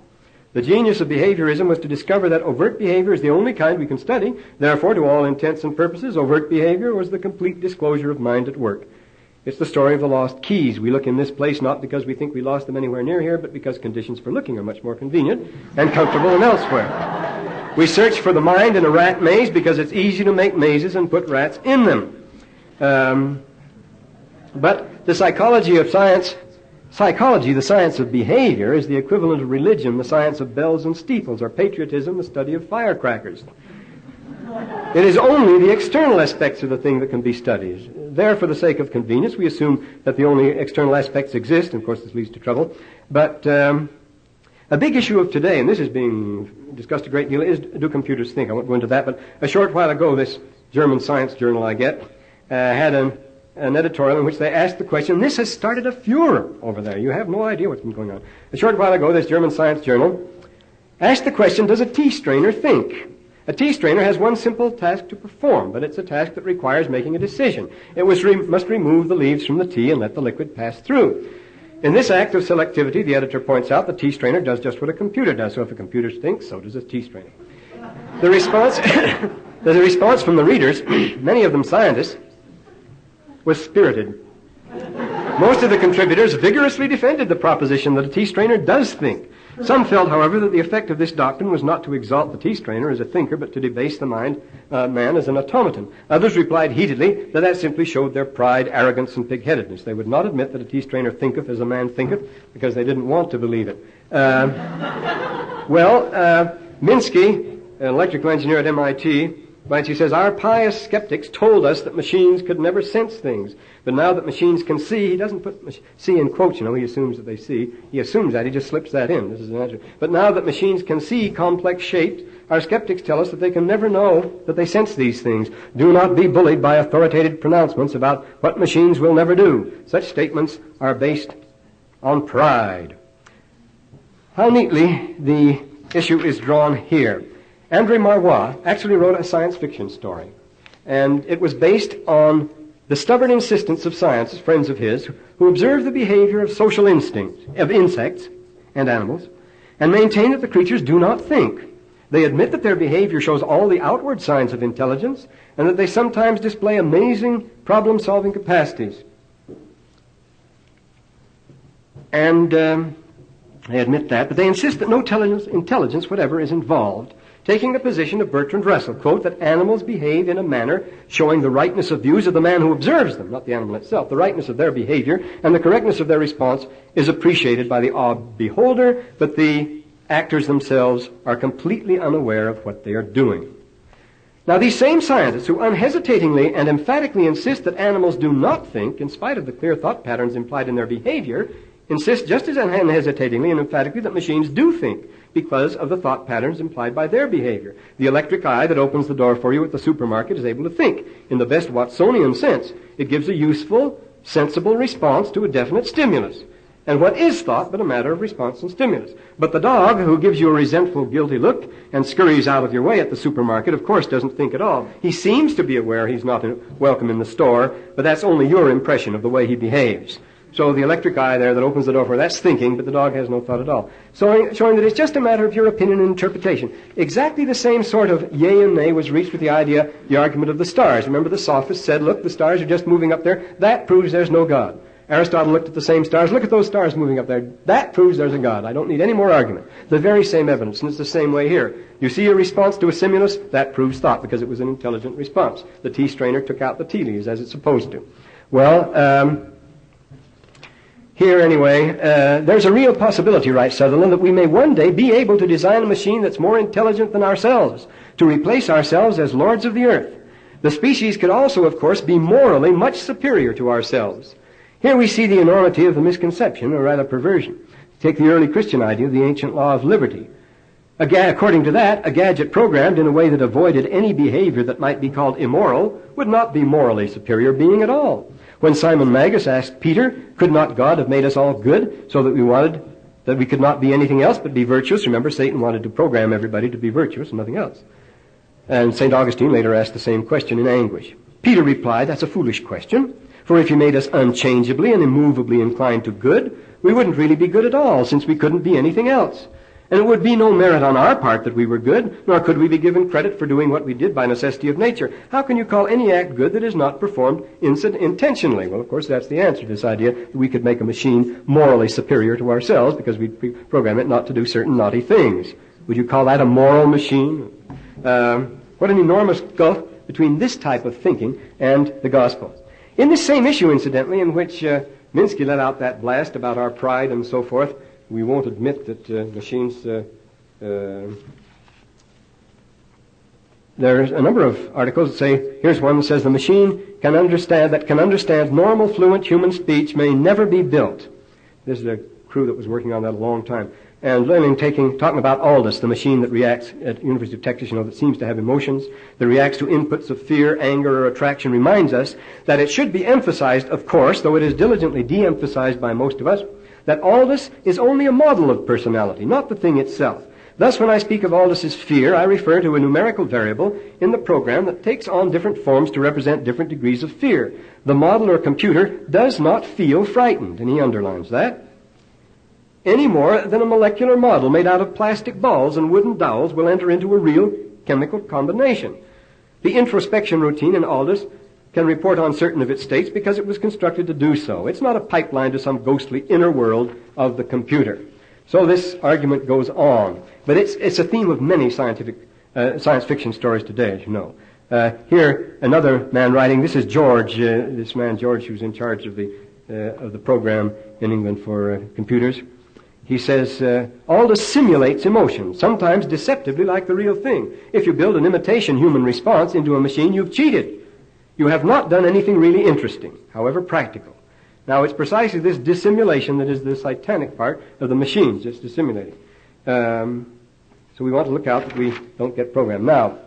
The genius of behaviorism was to discover that overt behavior is the only kind we can study. Therefore, to all intents and purposes, overt behavior was the complete disclosure of mind at work. It's the story of the lost keys. We look in this place not because we think we lost them anywhere near here, but because conditions for looking are much more convenient and comfortable than elsewhere. We search for the mind in a rat maze because it's easy to make mazes and put rats in them. But the psychology, the science of behavior, is the equivalent of religion, the science of bells and steeples, or patriotism, the study of firecrackers. It is only the external aspects of the thing that can be studied. There, for the sake of convenience, we assume that the only external aspects exist, and of course this leads to trouble. But a big issue of today, and this is being discussed a great deal, is do computers think? I won't go into that, but a short while ago, this German science journal I get had an editorial in which they asked the question, and this has started a furor over there. You have no idea what's been going on. A short while ago, this German science journal asked the question, does a tea strainer think? A tea strainer has one simple task to perform, but it's a task that requires making a decision. It must remove the leaves from the tea and let the liquid pass through. In this act of selectivity, the editor points out, the tea strainer does just what a computer does. So if a computer thinks, so does a tea strainer. The response, there's a response from the readers, many of them scientists, was spirited. Most of the contributors vigorously defended the proposition that a tea strainer does think. Some felt, however, that the effect of this doctrine was not to exalt the tea strainer as a thinker, but to debase the man as an automaton. Others replied heatedly that simply showed their pride, arrogance, and pig-headedness. They would not admit that a tea strainer thinketh as a man thinketh, because they didn't want to believe it. Minsky, an electrical engineer at MIT, he says, our pious skeptics told us that machines could never sense things. But now that machines can see, he doesn't put see in quotes, he assumes that they see. He assumes that, he just slips that in. This is an answer. But now that machines can see complex shapes, our skeptics tell us that they can never know that they sense these things. Do not be bullied by authoritative pronouncements about what machines will never do. Such statements are based on pride. How neatly the issue is drawn here. André Marrois actually wrote a science fiction story, and it was based on the stubborn insistence of scientists, friends of his, who observe the behavior of social instinct, of insects and animals, and maintain that the creatures do not think. They admit that their behavior shows all the outward signs of intelligence, and that they sometimes display amazing problem-solving capacities. And they admit that, but they insist that no intelligence whatever is involved, taking the position of Bertrand Russell, quote, that animals behave in a manner showing the rightness of views of the man who observes them, not the animal itself. The rightness of their behavior and the correctness of their response is appreciated by the awed beholder, but the actors themselves are completely unaware of what they are doing. Now, these same scientists who unhesitatingly and emphatically insist that animals do not think, in spite of the clear thought patterns implied in their behavior, insist just as unhesitatingly and emphatically that machines do think, because of the thought patterns implied by their behavior. The electric eye that opens the door for you at the supermarket is able to think in the best Watsonian sense. It gives a useful, sensible response to a definite stimulus. And what is thought but a matter of response and stimulus? But the dog who gives you a resentful, guilty look and scurries out of your way at the supermarket, of course, doesn't think at all. He seems to be aware he's not welcome in the store, but that's only your impression of the way he behaves. So the electric eye there that opens the door for that's thinking, but the dog has no thought at all. Showing that it's just a matter of your opinion and interpretation. Exactly the same sort of yea and nay was reached with the argument of the stars. Remember the sophist said, look, the stars are just moving up there. That proves there's no God. Aristotle looked at the same stars. Look at those stars moving up there. That proves there's a God. I don't need any more argument. The very same evidence, and it's the same way here. You see a response to a stimulus, that proves thought because it was an intelligent response. The tea strainer took out the tea leaves as it's supposed to. Well, here anyway, there's a real possibility, writes Sutherland, that we may one day be able to design a machine that's more intelligent than ourselves, to replace ourselves as lords of the earth. The species could also, of course, be morally much superior to ourselves. Here we see the enormity of the misconception, or rather perversion. Take the early Christian idea of the ancient law of liberty. According to that, a gadget programmed in a way that avoided any behavior that might be called immoral would not be morally superior being at all. When Simon Magus asked Peter, could not God have made us all good so that we could not be anything else but be virtuous? Remember, Satan wanted to program everybody to be virtuous and nothing else. And St. Augustine later asked the same question in anguish. Peter replied, that's a foolish question. For if you made us unchangeably and immovably inclined to good, we wouldn't really be good at all, since we couldn't be anything else. And it would be no merit on our part that we were good, nor could we be given credit for doing what we did by necessity of nature. How can you call any act good that is not performed intentionally? Well, of course, that's the answer to this idea that we could make a machine morally superior to ourselves because we program it not to do certain naughty things. Would you call that a moral machine? What an enormous gulf between this type of thinking and the gospel. In this same issue, incidentally, in which Minsky let out that blast about our pride and so forth, we won't admit that machines... there's a number of articles that say, here's one that says the machine can understand normal, fluent human speech may never be built. This is a crew that was working on that a long time. And talking about Aldous, the machine that reacts at University of Texas, that seems to have emotions, that reacts to inputs of fear, anger, or attraction, reminds us that it should be emphasized, of course, though it is diligently de-emphasized by most of us, that Aldous is only a model of personality, not the thing itself. Thus, when I speak of Aldous's fear, I refer to a numerical variable in the program that takes on different forms to represent different degrees of fear. The model or computer does not feel frightened, and he underlines that, any more than a molecular model made out of plastic balls and wooden dowels will enter into a real chemical combination. The introspection routine in Aldous can report on certain of its states because it was constructed to do so. It's not a pipeline to some ghostly inner world of the computer. So this argument goes on. But it's a theme of many science fiction stories today, as you know. Here, another man writing, this is George, this man George, who's in charge of the program in England for computers. He says, Aldous simulates emotion, sometimes deceptively like the real thing. If you build an imitation human response into a machine, you've cheated. You have not done anything really interesting, however practical. Now, it's precisely this dissimulation that is the satanic part of the machines, just dissimulating. So we want to look out that we don't get programmed. Now,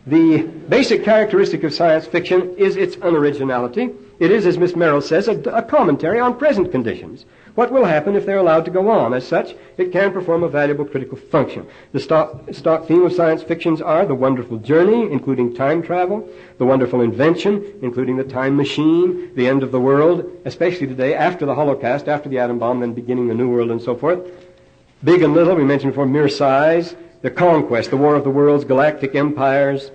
the basic characteristic of science fiction is its unoriginality. It is, as Miss Merrill says, a commentary on present conditions. What will happen if they're allowed to go on? As such, it can perform a valuable critical function. The stock theme of science fictions are the wonderful journey, including time travel, the wonderful invention, including the time machine, the end of the world, especially today, after the Holocaust, after the atom bomb, then beginning the new world and so forth. Big and little, we mentioned before, mere size, the conquest, the war of the worlds, galactic empires,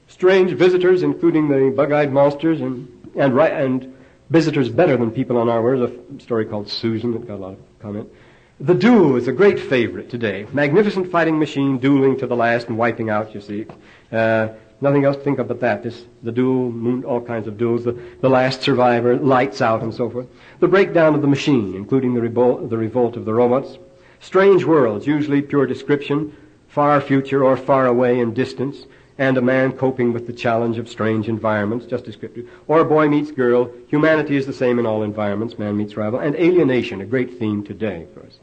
strange visitors, including the bug-eyed monsters, and visitors better than people on our world. A story called Susan that got a lot of comment. The duel is a great favorite today. Magnificent fighting machine, dueling to the last and wiping out, you see. Nothing else to think of but that. The duel, all kinds of duels, the last survivor, lights out and so forth. The breakdown of the machine, including the revolt of the robots. Strange worlds, usually pure description, far future or far away in distance, and a man coping with the challenge of strange environments, just descriptive. Or boy meets girl. Humanity is the same in all environments. Man meets rival. And alienation, a great theme today for us.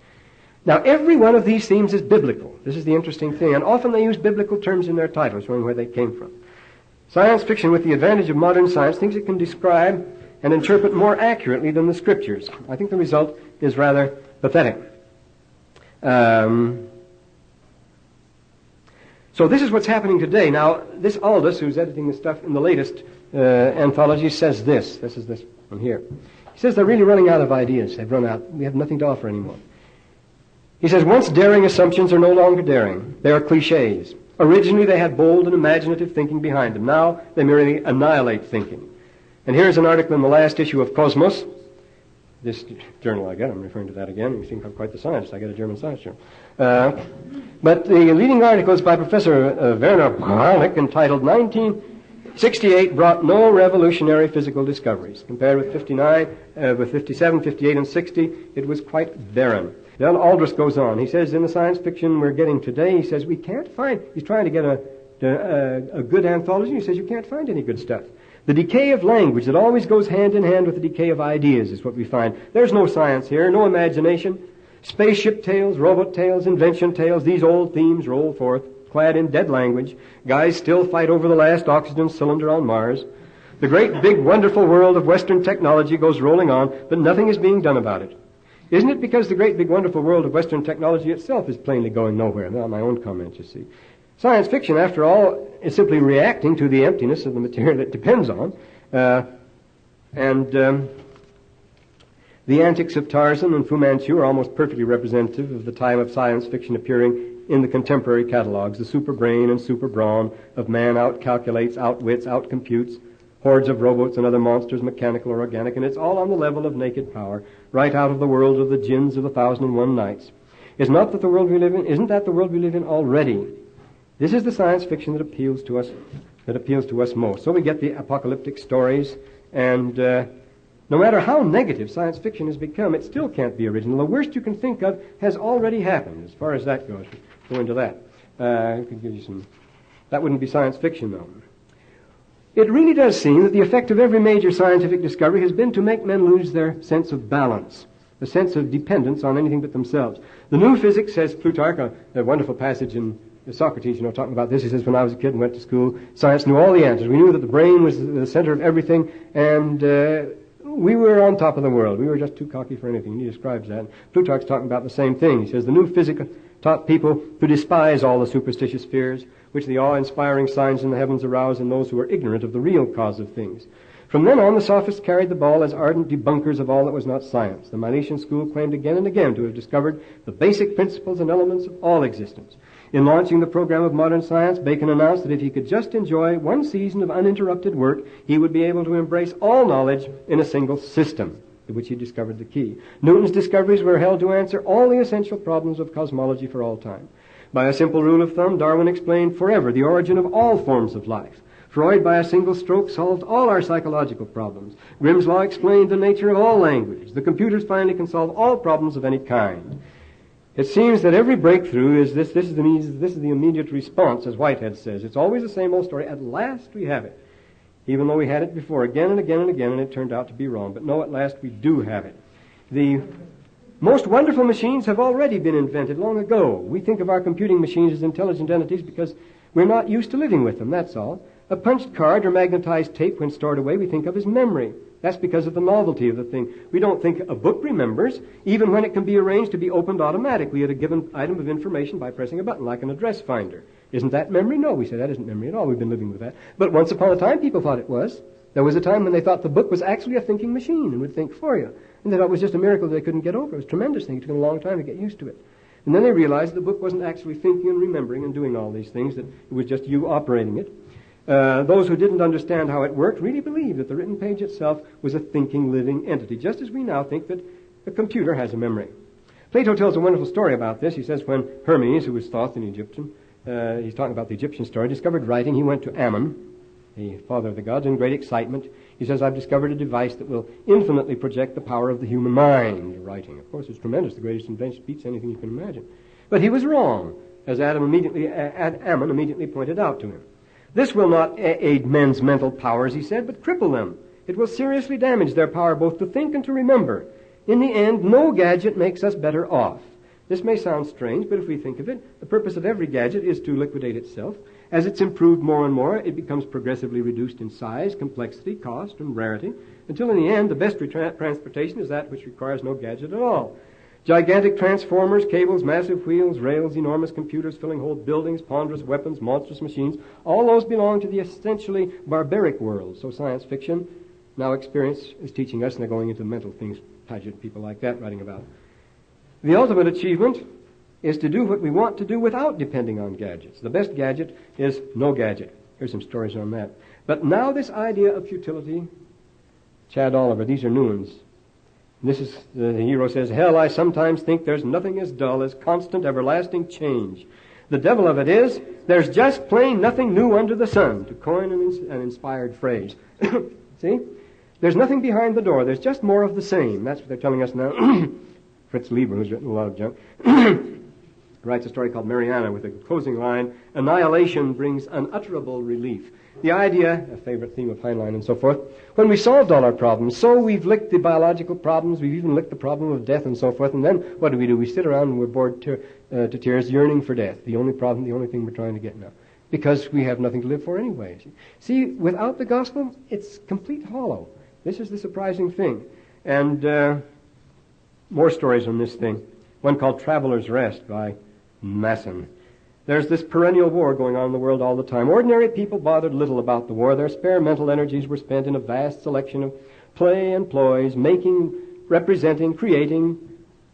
Now, every one of these themes is biblical. This is the interesting thing. And often they use biblical terms in their titles, showing where they came from. Science fiction, with the advantage of modern science, thinks it can describe and interpret more accurately than the Scriptures. I think the result is rather pathetic. So this is what's happening today. Now, this Aldous, who's editing the stuff in the latest anthology, says this. This is this one here. He says they're really running out of ideas. They've run out. We have nothing to offer anymore. He says, once daring assumptions are no longer daring. They are cliches. Originally, they had bold and imaginative thinking behind them. Now, they merely annihilate thinking. And here's an article in the last issue of Cosmos. This journal I get, I'm referring to that again. You seem to have quite the science. I get a German science journal. But the leading article is by Professor Werner Braunig, entitled 1968 Brought No Revolutionary Physical Discoveries. Compared with 57, 58, and 60, it was quite barren. Then Aldous goes on. He says, in the science fiction we're getting today, he says, we can't find, he's trying to get a good anthology, he says, you can't find any good stuff. The decay of language that always goes hand in hand with the decay of ideas is what we find. There's no science here, no imagination. Spaceship tales, robot tales, invention tales, these old themes roll forth, clad in dead language. Guys still fight over the last oxygen cylinder on Mars. The great, big, wonderful world of Western technology goes rolling on, but nothing is being done about it. Isn't it because the great, big, wonderful world of Western technology itself is plainly going nowhere? Not my own comment, you see. Science fiction, after all, is simply reacting to the emptiness of the material it depends on. The antics of Tarzan and Fu Manchu are almost perfectly representative of the time of science fiction appearing in the contemporary catalogs. The super brain and super brawn of man outcalculates, outwits, outcomputes hordes of robots and other monsters, mechanical or organic, and it's all on the level of naked power, right out of the world of the jinns of 1001 Nights. Isn't that the world we live in already? This is the science fiction that appeals to us most. So we get the apocalyptic stories, and no matter how negative science fiction has become, it still can't be original. The worst you can think of has already happened, as far as that goes. Go into that. I could give you some. That wouldn't be science fiction, though. It really does seem that the effect of every major scientific discovery has been to make men lose their sense of balance, the sense of dependence on anything but themselves. The new physics, says Plutarch, a wonderful passage in Socrates, talking about this. He says, when I was a kid and went to school, science knew all the answers. We knew that the brain was the center of everything, and we were on top of the world. We were just too cocky for anything. He describes that. Plutarch's talking about the same thing. He says, the new physics taught people to despise all the superstitious fears, which the awe-inspiring signs in the heavens arouse in those who are ignorant of the real cause of things. From then on, the sophists carried the ball as ardent debunkers of all that was not science. The Milesian school claimed again and again to have discovered the basic principles and elements of all existence. In launching the program of modern science, Bacon announced that if he could just enjoy one season of uninterrupted work, he would be able to embrace all knowledge in a single system, to which he discovered the key. Newton's discoveries were held to answer all the essential problems of cosmology for all time. By a simple rule of thumb, Darwin explained forever the origin of all forms of life. Freud, by a single stroke, solved all our psychological problems. Grimm's law explained the nature of all language. The computers finally can solve all problems of any kind. It seems that every breakthrough is this is the immediate response, as Whitehead says. It's always the same old story. At last we have it. Even though we had it before again and again and again, and it turned out to be wrong. But no, at last we do have it. The most wonderful machines have already been invented long ago. We think of our computing machines as intelligent entities because we're not used to living with them, that's all. A punched card or magnetized tape, when stored away, we think of as memory. That's because of the novelty of the thing. We don't think a book remembers, even when it can be arranged to be opened automatically at a given item of information by pressing a button, like an address finder. Isn't that memory? No, we say that isn't memory at all. We've been living with that. But once upon a time, people thought it was. There was a time when they thought the book was actually a thinking machine and would think for you. And they thought it was just a miracle that they couldn't get over. It was a tremendous thing. It took them a long time to get used to it. And then they realized the book wasn't actually thinking and remembering and doing all these things, that it was just you operating it. Those who didn't understand how it worked really believed that the written page itself was a thinking, living entity, just as we now think that a computer has a memory. Plato tells a wonderful story about this. He says when Hermes, who was thought an Egyptian, he's talking about the Egyptian story, discovered writing, he went to Ammon, the father of the gods, in great excitement. He says, I've discovered a device that will infinitely project the power of the human mind. Writing, of course, is tremendous. The greatest invention beats anything you can imagine. But he was wrong, as Ammon immediately pointed out to him. This will not aid men's mental powers, he said, but cripple them. It will seriously damage their power both to think and to remember. In the end, no gadget makes us better off. This may sound strange, but if we think of it, the purpose of every gadget is to liquidate itself. As it's improved more and more, it becomes progressively reduced in size, complexity, cost, and rarity, until in the end, the best transportation is that which requires no gadget at all. Gigantic transformers, cables, massive wheels, rails, enormous computers filling whole buildings, ponderous weapons, monstrous machines, all those belong to the essentially barbaric world. So science fiction, now experience, is teaching us, and they're going into mental things, Paget, people like that writing about. The ultimate achievement is to do what we want to do without depending on gadgets. The best gadget is no gadget. Here's some stories on that. But now this idea of futility, Chad Oliver, these are new ones. This is, the hero says, hell, I sometimes think there's nothing as dull as constant, everlasting change. The devil of it is, there's just plain nothing new under the sun, to coin an inspired phrase. See? There's nothing behind the door. There's just more of the same. That's what they're telling us now. Fritz Lieber, who's written a lot of junk, writes a story called Mariana with a closing line, annihilation brings unutterable relief. The idea, a favorite theme of Heinlein and so forth, when we solved all our problems, so we've licked the biological problems, we've even licked the problem of death and so forth, and then what do? We sit around and we're bored to tears, yearning for death. The only problem, the only thing we're trying to get now. Because we have nothing to live for anyway. See, without the gospel, it's complete hollow. This is the surprising thing. And more stories on this thing. One called Traveler's Rest by Masson. There's this perennial war going on in the world all the time. Ordinary people bothered little about the war. Their spare mental energies were spent in a vast selection of play and ploys, making, representing, creating,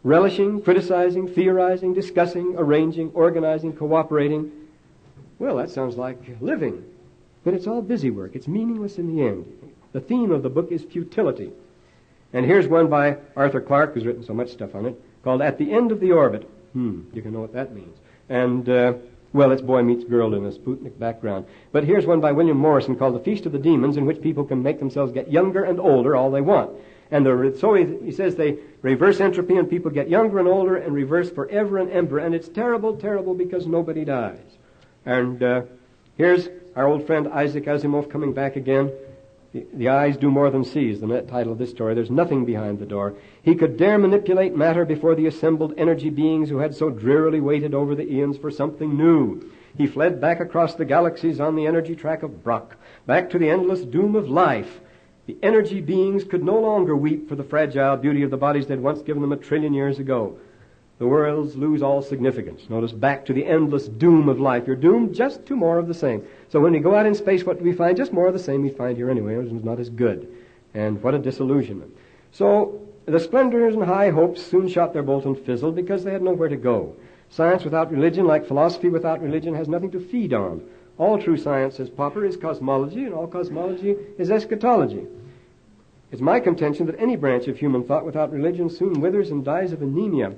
relishing, criticizing, theorizing, discussing, arranging, organizing, cooperating. Well, that sounds like living. But it's all busy work. It's meaningless in the end. The theme of the book is futility. And here's one by Arthur Clarke, who's written so much stuff on it, called At the End of the Orbit. You can know what that means. And, well, it's boy meets girl in a Sputnik background. But here's one by William Morrison called The Feast of the Demons, in which people can make themselves get younger and older all they want. And so he says they reverse entropy and people get younger and older and reverse forever and ever. And it's terrible, terrible because nobody dies. And here's our old friend Isaac Asimov coming back again. The eyes do more than see is the title of this story. There's nothing behind the door. He could dare manipulate matter before the assembled energy beings who had so drearily waited over the eons for something new. He fled back across the galaxies on the energy track of Brock, back to the endless doom of life. The energy beings could no longer weep for the fragile beauty of the bodies they'd once given them 1 trillion years ago. The worlds lose all significance. Notice, back to the endless doom of life. You're doomed just to more of the same. So when we go out in space, what do we find? Just more of the same we find here anyway. It's not as good. And what a disillusionment. So the splendors and high hopes soon shot their bolt and fizzled because they had nowhere to go. Science without religion, like philosophy without religion, has nothing to feed on. All true science, says Popper, is cosmology, and all cosmology is eschatology. It's my contention that any branch of human thought without religion soon withers and dies of anemia.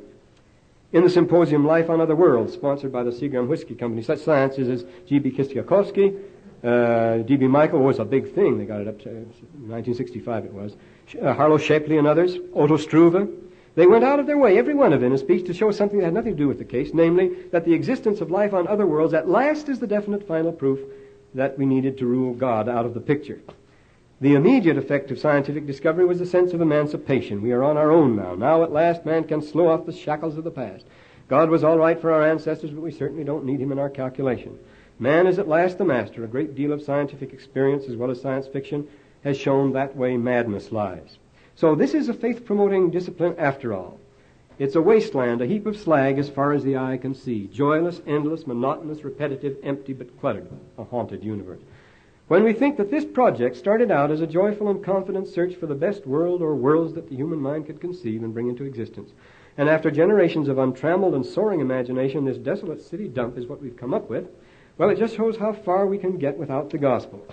In the symposium Life on Other Worlds, sponsored by the Seagram Whiskey Company, such sciences as G.B. Kistiakowsky, D.B. Michael was a big thing. They got it up to 1965 it was. Harlow Shapley and others, Otto Struve. They went out of their way, every one of them, in a speech to show something that had nothing to do with the case, namely that the existence of life on other worlds at last is the definite final proof that we needed to rule God out of the picture. The immediate effect of scientific discovery was a sense of emancipation. We are on our own now. Now at last man can slow off the shackles of the past. God was all right for our ancestors, but we certainly don't need him in our calculation. Man is at last the master. A great deal of scientific experience as well as science fiction has shown that way madness lies. So this is a faith-promoting discipline after all. It's a wasteland, a heap of slag as far as the eye can see. Joyless, endless, monotonous, repetitive, empty but cluttered. A haunted universe. When we think that this project started out as a joyful and confident search for the best world or worlds that the human mind could conceive and bring into existence, and after generations of untrammeled and soaring imagination, this desolate city dump is what we've come up with, well, it just shows how far we can get without the gospel.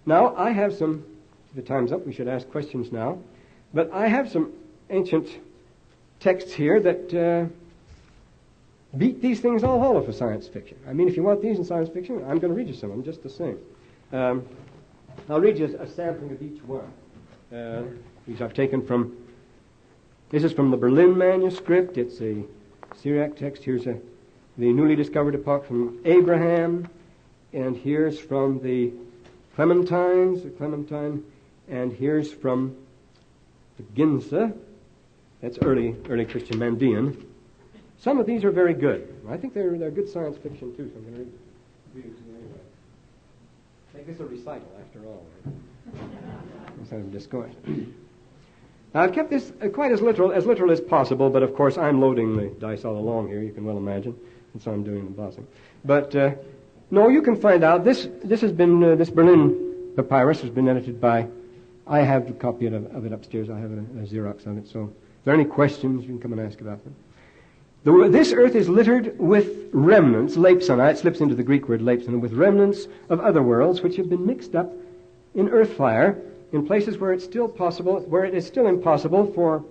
Now, I have some, the time's up, we should ask questions now, but I have some ancient texts here that beat these things all hollow for science fiction. I mean, if you want these in science fiction, I'm going to read you some of them just the same. I'll read you a sampling of each one. These I've taken from, this is from the Berlin manuscript. It's a Syriac text. Here's the newly discovered epoch from Abraham. And here's from the Clementine. And here's from the Ginza. That's early Christian Mandean. Some of these are very good. I think they're good science fiction too, so I'm going to read it to you anyway. Make this a recital, after all. Instead of discourse. Now, I've kept this quite as literal as possible, but of course I'm loading the dice all along here, you can well imagine, and so I'm doing the bossing. But, no, you can find out. This has been, this Berlin papyrus has been edited by, I have a copy of it upstairs. I have a Xerox of it, so if there are any questions, you can come and ask about them. This earth is littered with remnants, leipsana, it slips into the Greek word leipsana, with remnants of other worlds which have been mixed up in earth fire in places where it is still impossible for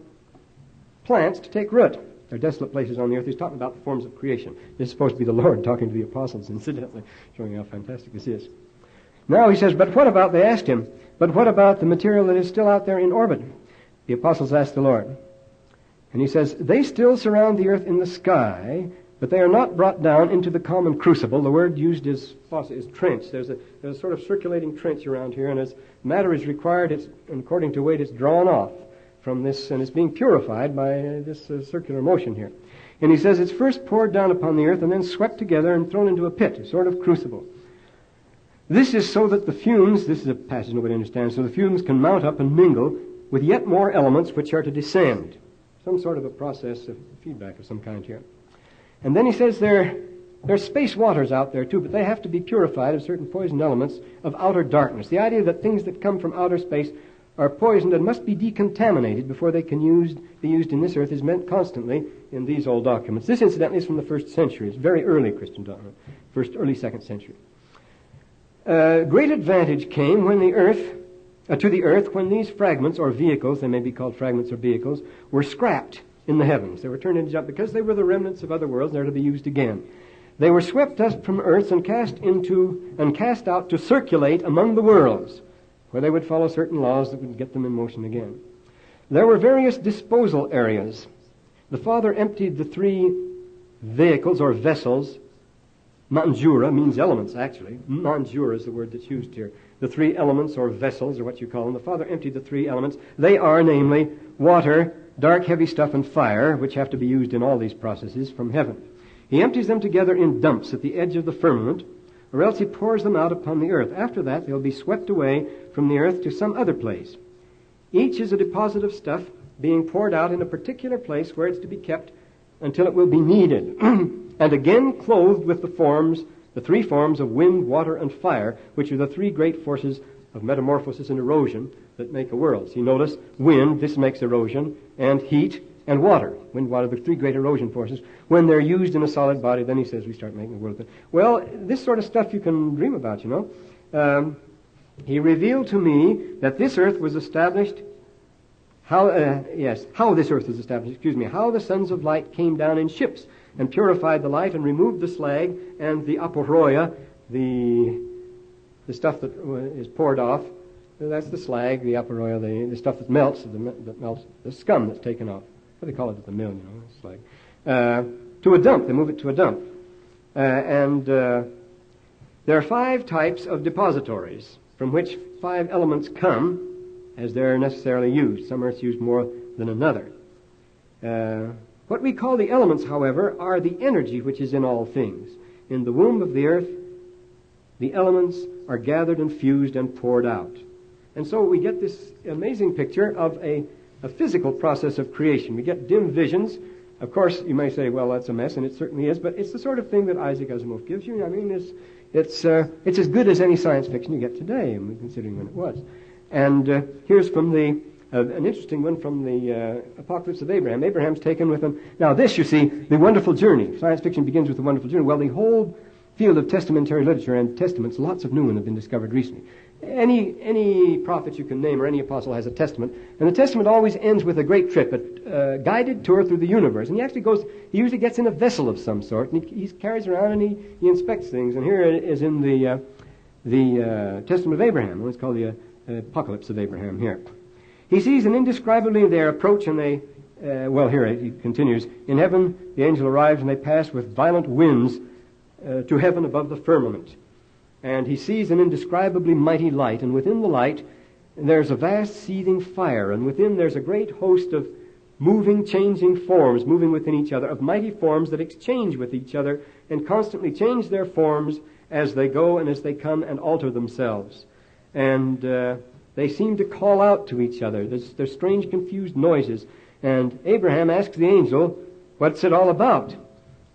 plants to take root. There are desolate places on the earth. He's talking about the forms of creation. This is supposed to be the Lord talking to the apostles, incidentally, showing how fantastic this is. Now he says, they asked him, but what about the material that is still out there in orbit? The apostles asked the Lord. And he says, they still surround the earth in the sky, but they are not brought down into the common crucible. The word used is trench. There's a sort of circulating trench around here, and as matter is required, and according to weight, it's drawn off from this, and it's being purified by this circular motion here. And he says it's first poured down upon the earth and then swept together and thrown into a pit, a sort of crucible. This is so that the fumes, this is a passage nobody understands, so the fumes can mount up and mingle with yet more elements which are to descend. Some sort of a process of feedback of some kind here. And then he says there's space waters out there too, but they have to be purified of certain poison elements of outer darkness. The idea that things that come from outer space are poisoned and must be decontaminated before they can be used in this earth is meant constantly in these old documents. This, incidentally, is from the 1st century. It's very early Christian doctrine, early 2nd century. Great advantage came to the earth when these fragments or vehicles, they may be called fragments or vehicles, were scrapped in the heavens. They were turned into junk because they were the remnants of other worlds. They're to be used again. They were swept up from earth and cast out to circulate among the worlds, where they would follow certain laws that would get them in motion again. There were various disposal areas. The Father emptied the 3 vehicles or vessels. Manjura means elements, actually. Manjura is the word that's used here. The 3 elements or vessels, or what you call them. The Father emptied the 3 elements. They are, namely, water, dark, heavy stuff, and fire, which have to be used in all these processes from heaven. He empties them together in dumps at the edge of the firmament, or else he pours them out upon the earth. After that, they'll be swept away from the earth to some other place. Each is a deposit of stuff being poured out in a particular place where it's to be kept until it will be needed. And again clothed with the 3 forms of wind, water, and fire, which are the 3 great forces of metamorphosis and erosion that make a world. So you notice, wind, this makes erosion, and heat, and water. Wind, water, the 3 great erosion forces. When they're used in a solid body, then he says we start making the world. Well, this sort of stuff you can dream about, you know. He revealed to me that this earth was established, how this earth was established, how the sons of light came down in ships and purified the light and removed the slag and the aporoia, the stuff that is poured off. That's the slag, the aporoia, the stuff that melts, the scum that's taken off. What do they call it at the mill, you know, slag. To a dump, they move it to a dump. There are 5 types of depositories from which 5 elements come as they're necessarily used. Some earths use more than another. What we call the elements, however, are the energy which is in all things. In the womb of the earth, the elements are gathered and fused and poured out. And so we get this amazing picture of a physical process of creation. We get dim visions. Of course, you may say, well, that's a mess, and it certainly is, but it's the sort of thing that Isaac Asimov gives you. I mean, it's as good as any science fiction you get today, considering when it was. And here's from an interesting one from the Apocalypse of Abraham. Abraham's taken with him. Now this, you see, the wonderful journey. Science fiction begins with the wonderful journey. Well, the whole field of testamentary literature and testaments, lots of new ones have been discovered recently. Any prophet you can name or any apostle has a testament, and the testament always ends with a great trip, a guided tour through the universe. And he usually gets in a vessel of some sort, and he carries around and he inspects things. And here it is in the Testament of Abraham. It's called the Apocalypse of Abraham here. He sees an indescribably their approach, and here he continues, in heaven the angel arrives, and they pass with violent winds to heaven above the firmament. And he sees an indescribably mighty light, and within the light there's a vast seething fire, and within there's a great host of moving, changing forms, moving within each other, of mighty forms that exchange with each other and constantly change their forms as they go and as they come and alter themselves. And they seem to call out to each other. There's strange, confused noises. And Abraham asks the angel, what's it all about?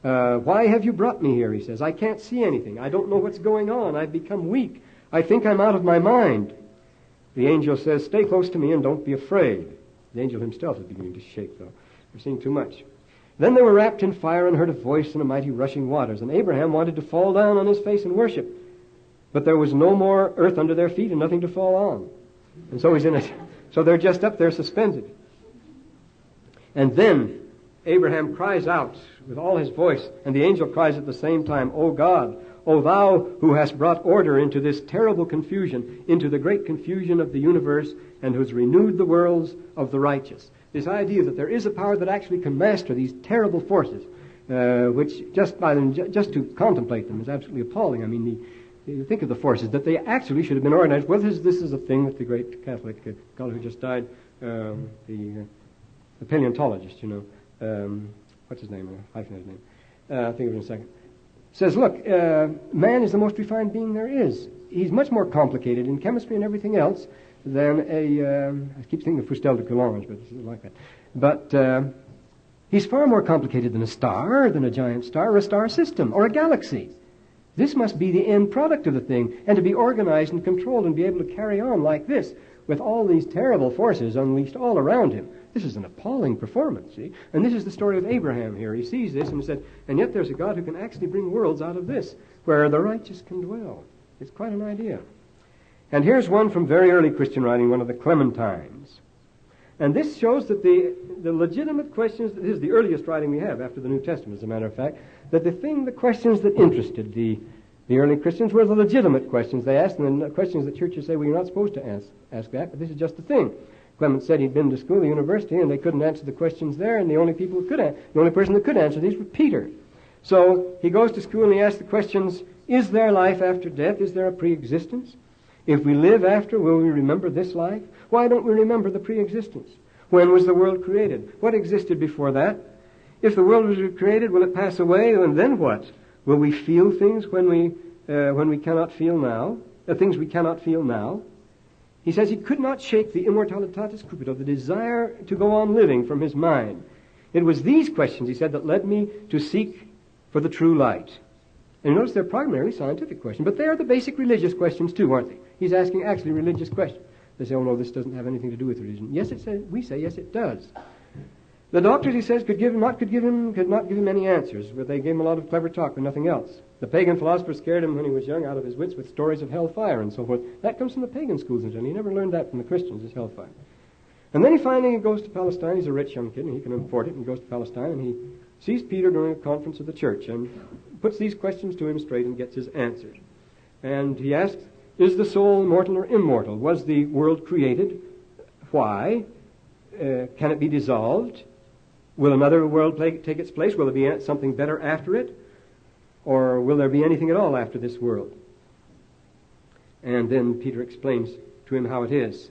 Why have you brought me here? He says, I can't see anything. I don't know what's going on. I've become weak. I think I'm out of my mind. The angel says, stay close to me and don't be afraid. The angel himself is beginning to shake, though. We're seeing too much. Then they were wrapped in fire and heard a voice in a mighty rushing waters. And Abraham wanted to fall down on his face and worship. But there was no more earth under their feet and nothing to fall on. And so he's in it. So they're just up there suspended. And then Abraham cries out with all his voice, and the angel cries at the same time, O God, O thou who hast brought order into this terrible confusion, into the great confusion of the universe, and who has renewed the worlds of the righteous. This idea that there is a power that actually can master these terrible forces, which just to contemplate them is absolutely appalling. I mean, you think of the forces, that they actually should have been organized. Well, this is a thing that the great Catholic fellow who just died, the paleontologist, you know, what's his name? I forget his name. I'll think of it in a second. Says, look, man is the most refined being there is. He's much more complicated in chemistry and everything else than I keep thinking of Fustel de Coulanges, but it's like that. But he's far more complicated than a star, than a giant star, or a star system, or a galaxy. This must be the end product of the thing, and to be organized and controlled and be able to carry on like this, with all these terrible forces unleashed all around him. This is an appalling performance, see? And this is the story of Abraham here. He sees this and he said, and yet there's a God who can actually bring worlds out of this, where the righteous can dwell. It's quite an idea. And here's one from very early Christian writing, one of the Clementines. And this shows that the legitimate questions, this is the earliest writing we have after the New Testament, as a matter of fact, that the questions that interested the early Christians were the legitimate questions they asked, and the questions that churches say, well, you're not supposed to ask that, but this is just the thing. Clement said he'd been to school, the university, and they couldn't answer the questions there, and the only person that could answer these was Peter. So he goes to school and he asks the questions, is there life after death? Is there a pre-existence? If we live after, will we remember this life? Why don't we remember the pre-existence? When was the world created? What existed before that? If the world was created, will it pass away? And then what? Will we feel things when we cannot feel now? Things we cannot feel now? He says he could not shake the immortalitatis cupito, the desire to go on living, from his mind. It was these questions, he said, that led me to seek for the true light. And notice they're primarily scientific questions, but they are the basic religious questions too, aren't they? He's asking actually religious questions. They say, oh no, this doesn't have anything to do with religion. Yes, it says. We say, yes, it does. The doctors, he says, could not give him any answers, but they gave him a lot of clever talk, but nothing else. The pagan philosophers scared him when he was young out of his wits with stories of hellfire and so forth. That comes from the pagan schools in general. He never learned that from the Christians, this hellfire. And then he finally goes to Palestine. He's a rich young kid, and he can afford it, and goes to Palestine, and he sees Peter during a conference of the church, and puts these questions to him straight and gets his answers. And he asks, is the soul mortal or immortal? Was the world created? Why? Can it be dissolved? Will another world take its place? Will there be something better after it? Or will there be anything at all after this world? And then Peter explains to him how it is.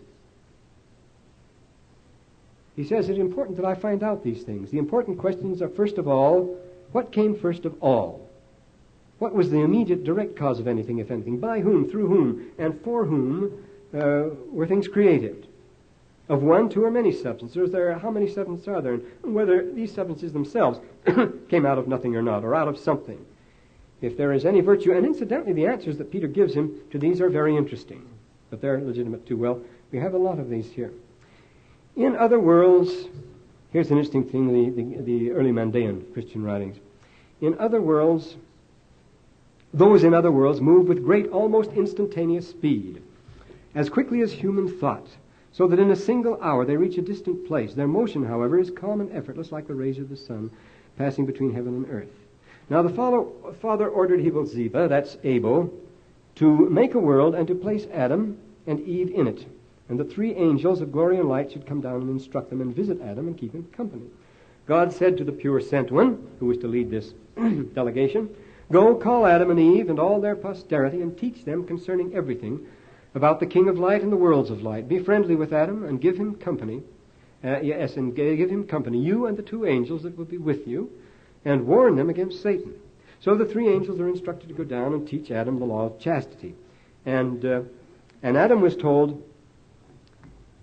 He says, it's important that I find out these things. The important questions are, first of all, what came first of all? What was the immediate direct cause of anything, if anything? By whom, through whom, and for whom were things created? Of one, two, or many substances? How many substances are there? And whether these substances themselves came out of nothing or not, or out of something. If there is any virtue, and incidentally the answers that Peter gives him to these are very interesting, but they're legitimate too. Well, we have a lot of these here. In other worlds, here's an interesting thing, the early Mandaean Christian writings. In other worlds, those in other worlds move with great, almost instantaneous speed, as quickly as human thought, so that in a single hour they reach a distant place. Their motion, however, is calm and effortless, like the rays of the sun passing between heaven and earth. Now the Father ordered Hebel-Ziba, that's Abel, to make a world and to place Adam and Eve in it. And the three angels of glory and light should come down and instruct them and visit Adam and keep him company. God said to the pure sent one, who was to lead this delegation, go, call Adam and Eve and all their posterity and teach them concerning everything about the King of Light and the worlds of light. Be friendly with Adam and give him company. And give him company, you and the two angels that will be with you, and warn them against Satan. So the three angels are instructed to go down and teach Adam the law of chastity. And Adam was told,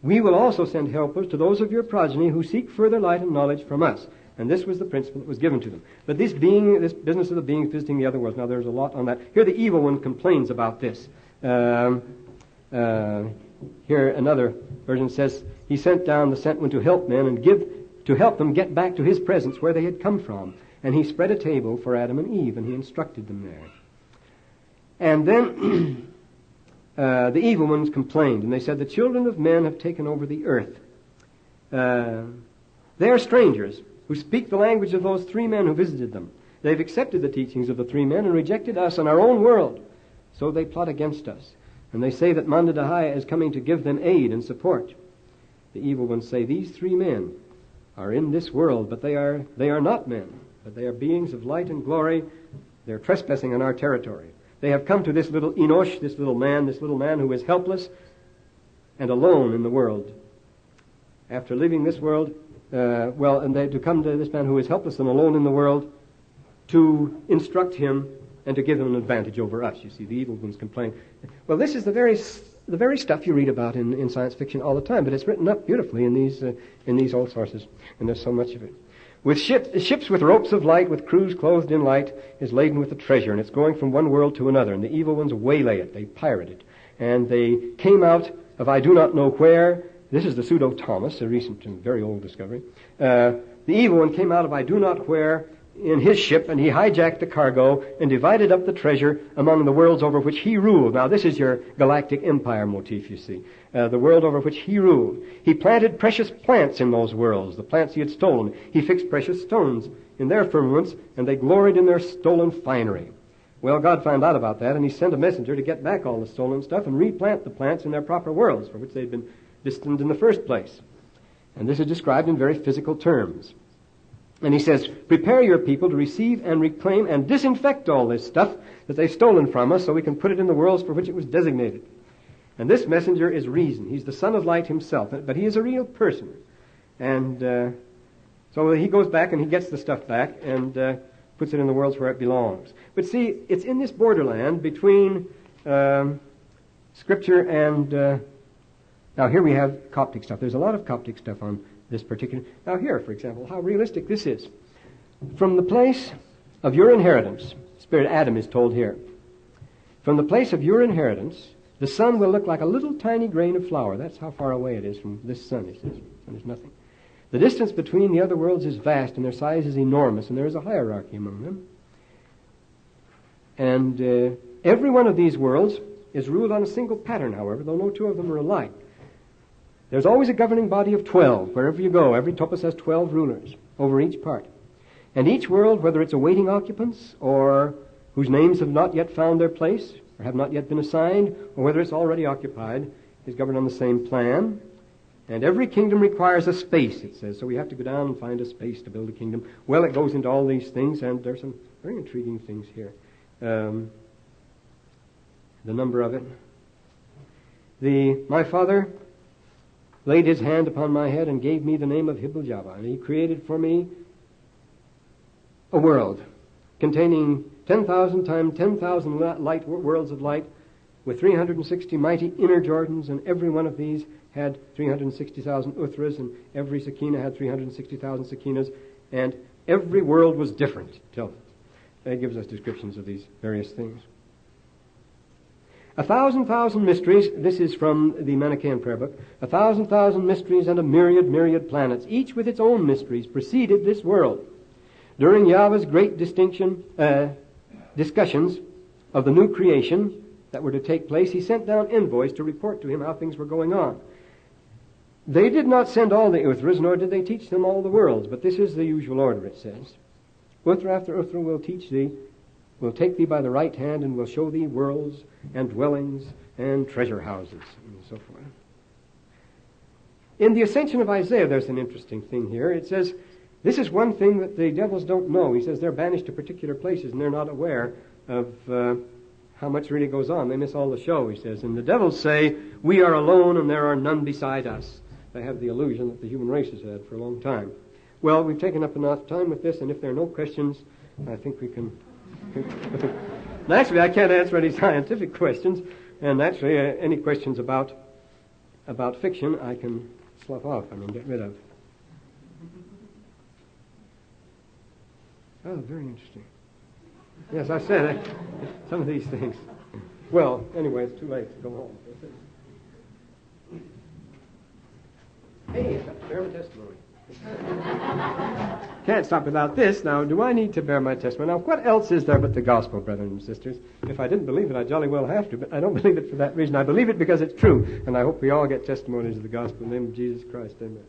we will also send helpers to those of your progeny who seek further light and knowledge from us. And this was the principle that was given to them. But this business of the beings visiting the other worlds, now there's a lot on that. Here the evil one complains about this. Here another version says, he sent down the sent one to help men and to help them get back to his presence where they had come from. And he spread a table for Adam and Eve, and he instructed them there. And then the evil ones complained, and they said, the children of men have taken over the earth. They are strangers who speak the language of those three men who visited them. They've accepted the teachings of the three men and rejected us and our own world. So they plot against us. And they say that Mandadahaya is coming to give them aid and support. The evil ones say, these three men are in this world, but they are not men, but they are beings of light and glory. They're trespassing on our territory. They have come to this little Enosh, this little man who is helpless and alone in the world. After leaving this world, and they to come to this man who is helpless and alone in the world to instruct him and to give him an advantage over us. You see, the evil ones complain. Well, this is the very stuff you read about in science fiction all the time, but it's written up beautifully in these old sources, and there's so much of it. With ships with ropes of light, with crews clothed in light, is laden with the treasure, and it's going from one world to another, and the evil ones waylay it, they pirate it, and they came out of I do not know where. This is the pseudo-Thomas, a recent and very old discovery. The evil one came out of I do not where in his ship, and he hijacked the cargo and divided up the treasure among the worlds over which he ruled. Now, this is your galactic empire motif, you see. The world over which he ruled. He planted precious plants in those worlds, the plants he had stolen. He fixed precious stones in their firmaments, and they gloried in their stolen finery. Well, God found out about that, and he sent a messenger to get back all the stolen stuff and replant the plants in their proper worlds, for which they'd been destined in the first place. And this is described in very physical terms. And he says, prepare your people to receive and reclaim and disinfect all this stuff that they've stolen from us so we can put it in the worlds for which it was designated. And this messenger is reason. He's the son of light himself, but he is a real person. And so he goes back and he gets the stuff back and puts it in the worlds where it belongs. But see, it's in this borderland between Scripture and... now here we have Coptic stuff. There's a lot of Coptic stuff on this particular... Now here, for example, how realistic this is. From the place of your inheritance, Spirit Adam is told here, from the place of your inheritance, the sun will look like a little tiny grain of flour. That's how far away it is from this sun, he says. And there's nothing. The distance between the other worlds is vast, and their size is enormous, and there is a hierarchy among them. And every one of these worlds is ruled on a single pattern, however, though no two of them are alike. There's always a governing body of 12. Wherever you go, every topos has 12 rulers over each part. And each world, whether it's awaiting occupants or whose names have not yet found their place or have not yet been assigned, or whether it's already occupied, is governed on the same plan. And every kingdom requires a space, it says. So we have to go down and find a space to build a kingdom. Well, it goes into all these things, and there's some very intriguing things here. The number of it. My father laid his hand upon my head and gave me the name of Hibble-Jabba, and he created for me a world containing 10,000 times 10,000 light worlds of light with 360 mighty inner Jordans, and every one of these had 360,000 Uthras, and every Sakina had 360,000 Sakinas, and every world was different. It gives us descriptions of these various things. 1,000,000 mysteries, this is from the Manichaean prayer book, 1,000,000 mysteries and a myriad planets, each with its own mysteries, preceded this world. During Yahweh's great discussions of the new creation that were to take place, he sent down envoys to report to him how things were going on. They did not send all the Uthras, nor did they teach them all the worlds, but this is the usual order, it says. Uthra after Uthra will teach thee, will take thee by the right hand, and will show thee worlds and dwellings and treasure houses, and so forth. In the ascension of Isaiah, there's an interesting thing here. It says, this is one thing that the devils don't know. He says they're banished to particular places, and they're not aware of how much really goes on. They miss all the show, he says. And the devils say, we are alone, and there are none beside us. They have the illusion that the human race has had for a long time. Well, we've taken up enough time with this, and if there are no questions, I think we can Naturally, I can't answer any scientific questions, and naturally, any questions about fiction I can slough off, get rid of. Oh, very interesting. Yes, I said some of these things. Well, anyway, it's too late to go home. Hey, I've got to bear my testimony. Can't stop without this. Now, do I need to bear my testimony? Now, what else is there but the gospel, brethren and sisters? If I didn't believe it, I jolly well have to, but I don't believe it for that reason. I believe it because it's true, and I hope we all get testimonies of the gospel in the name of Jesus Christ. Amen.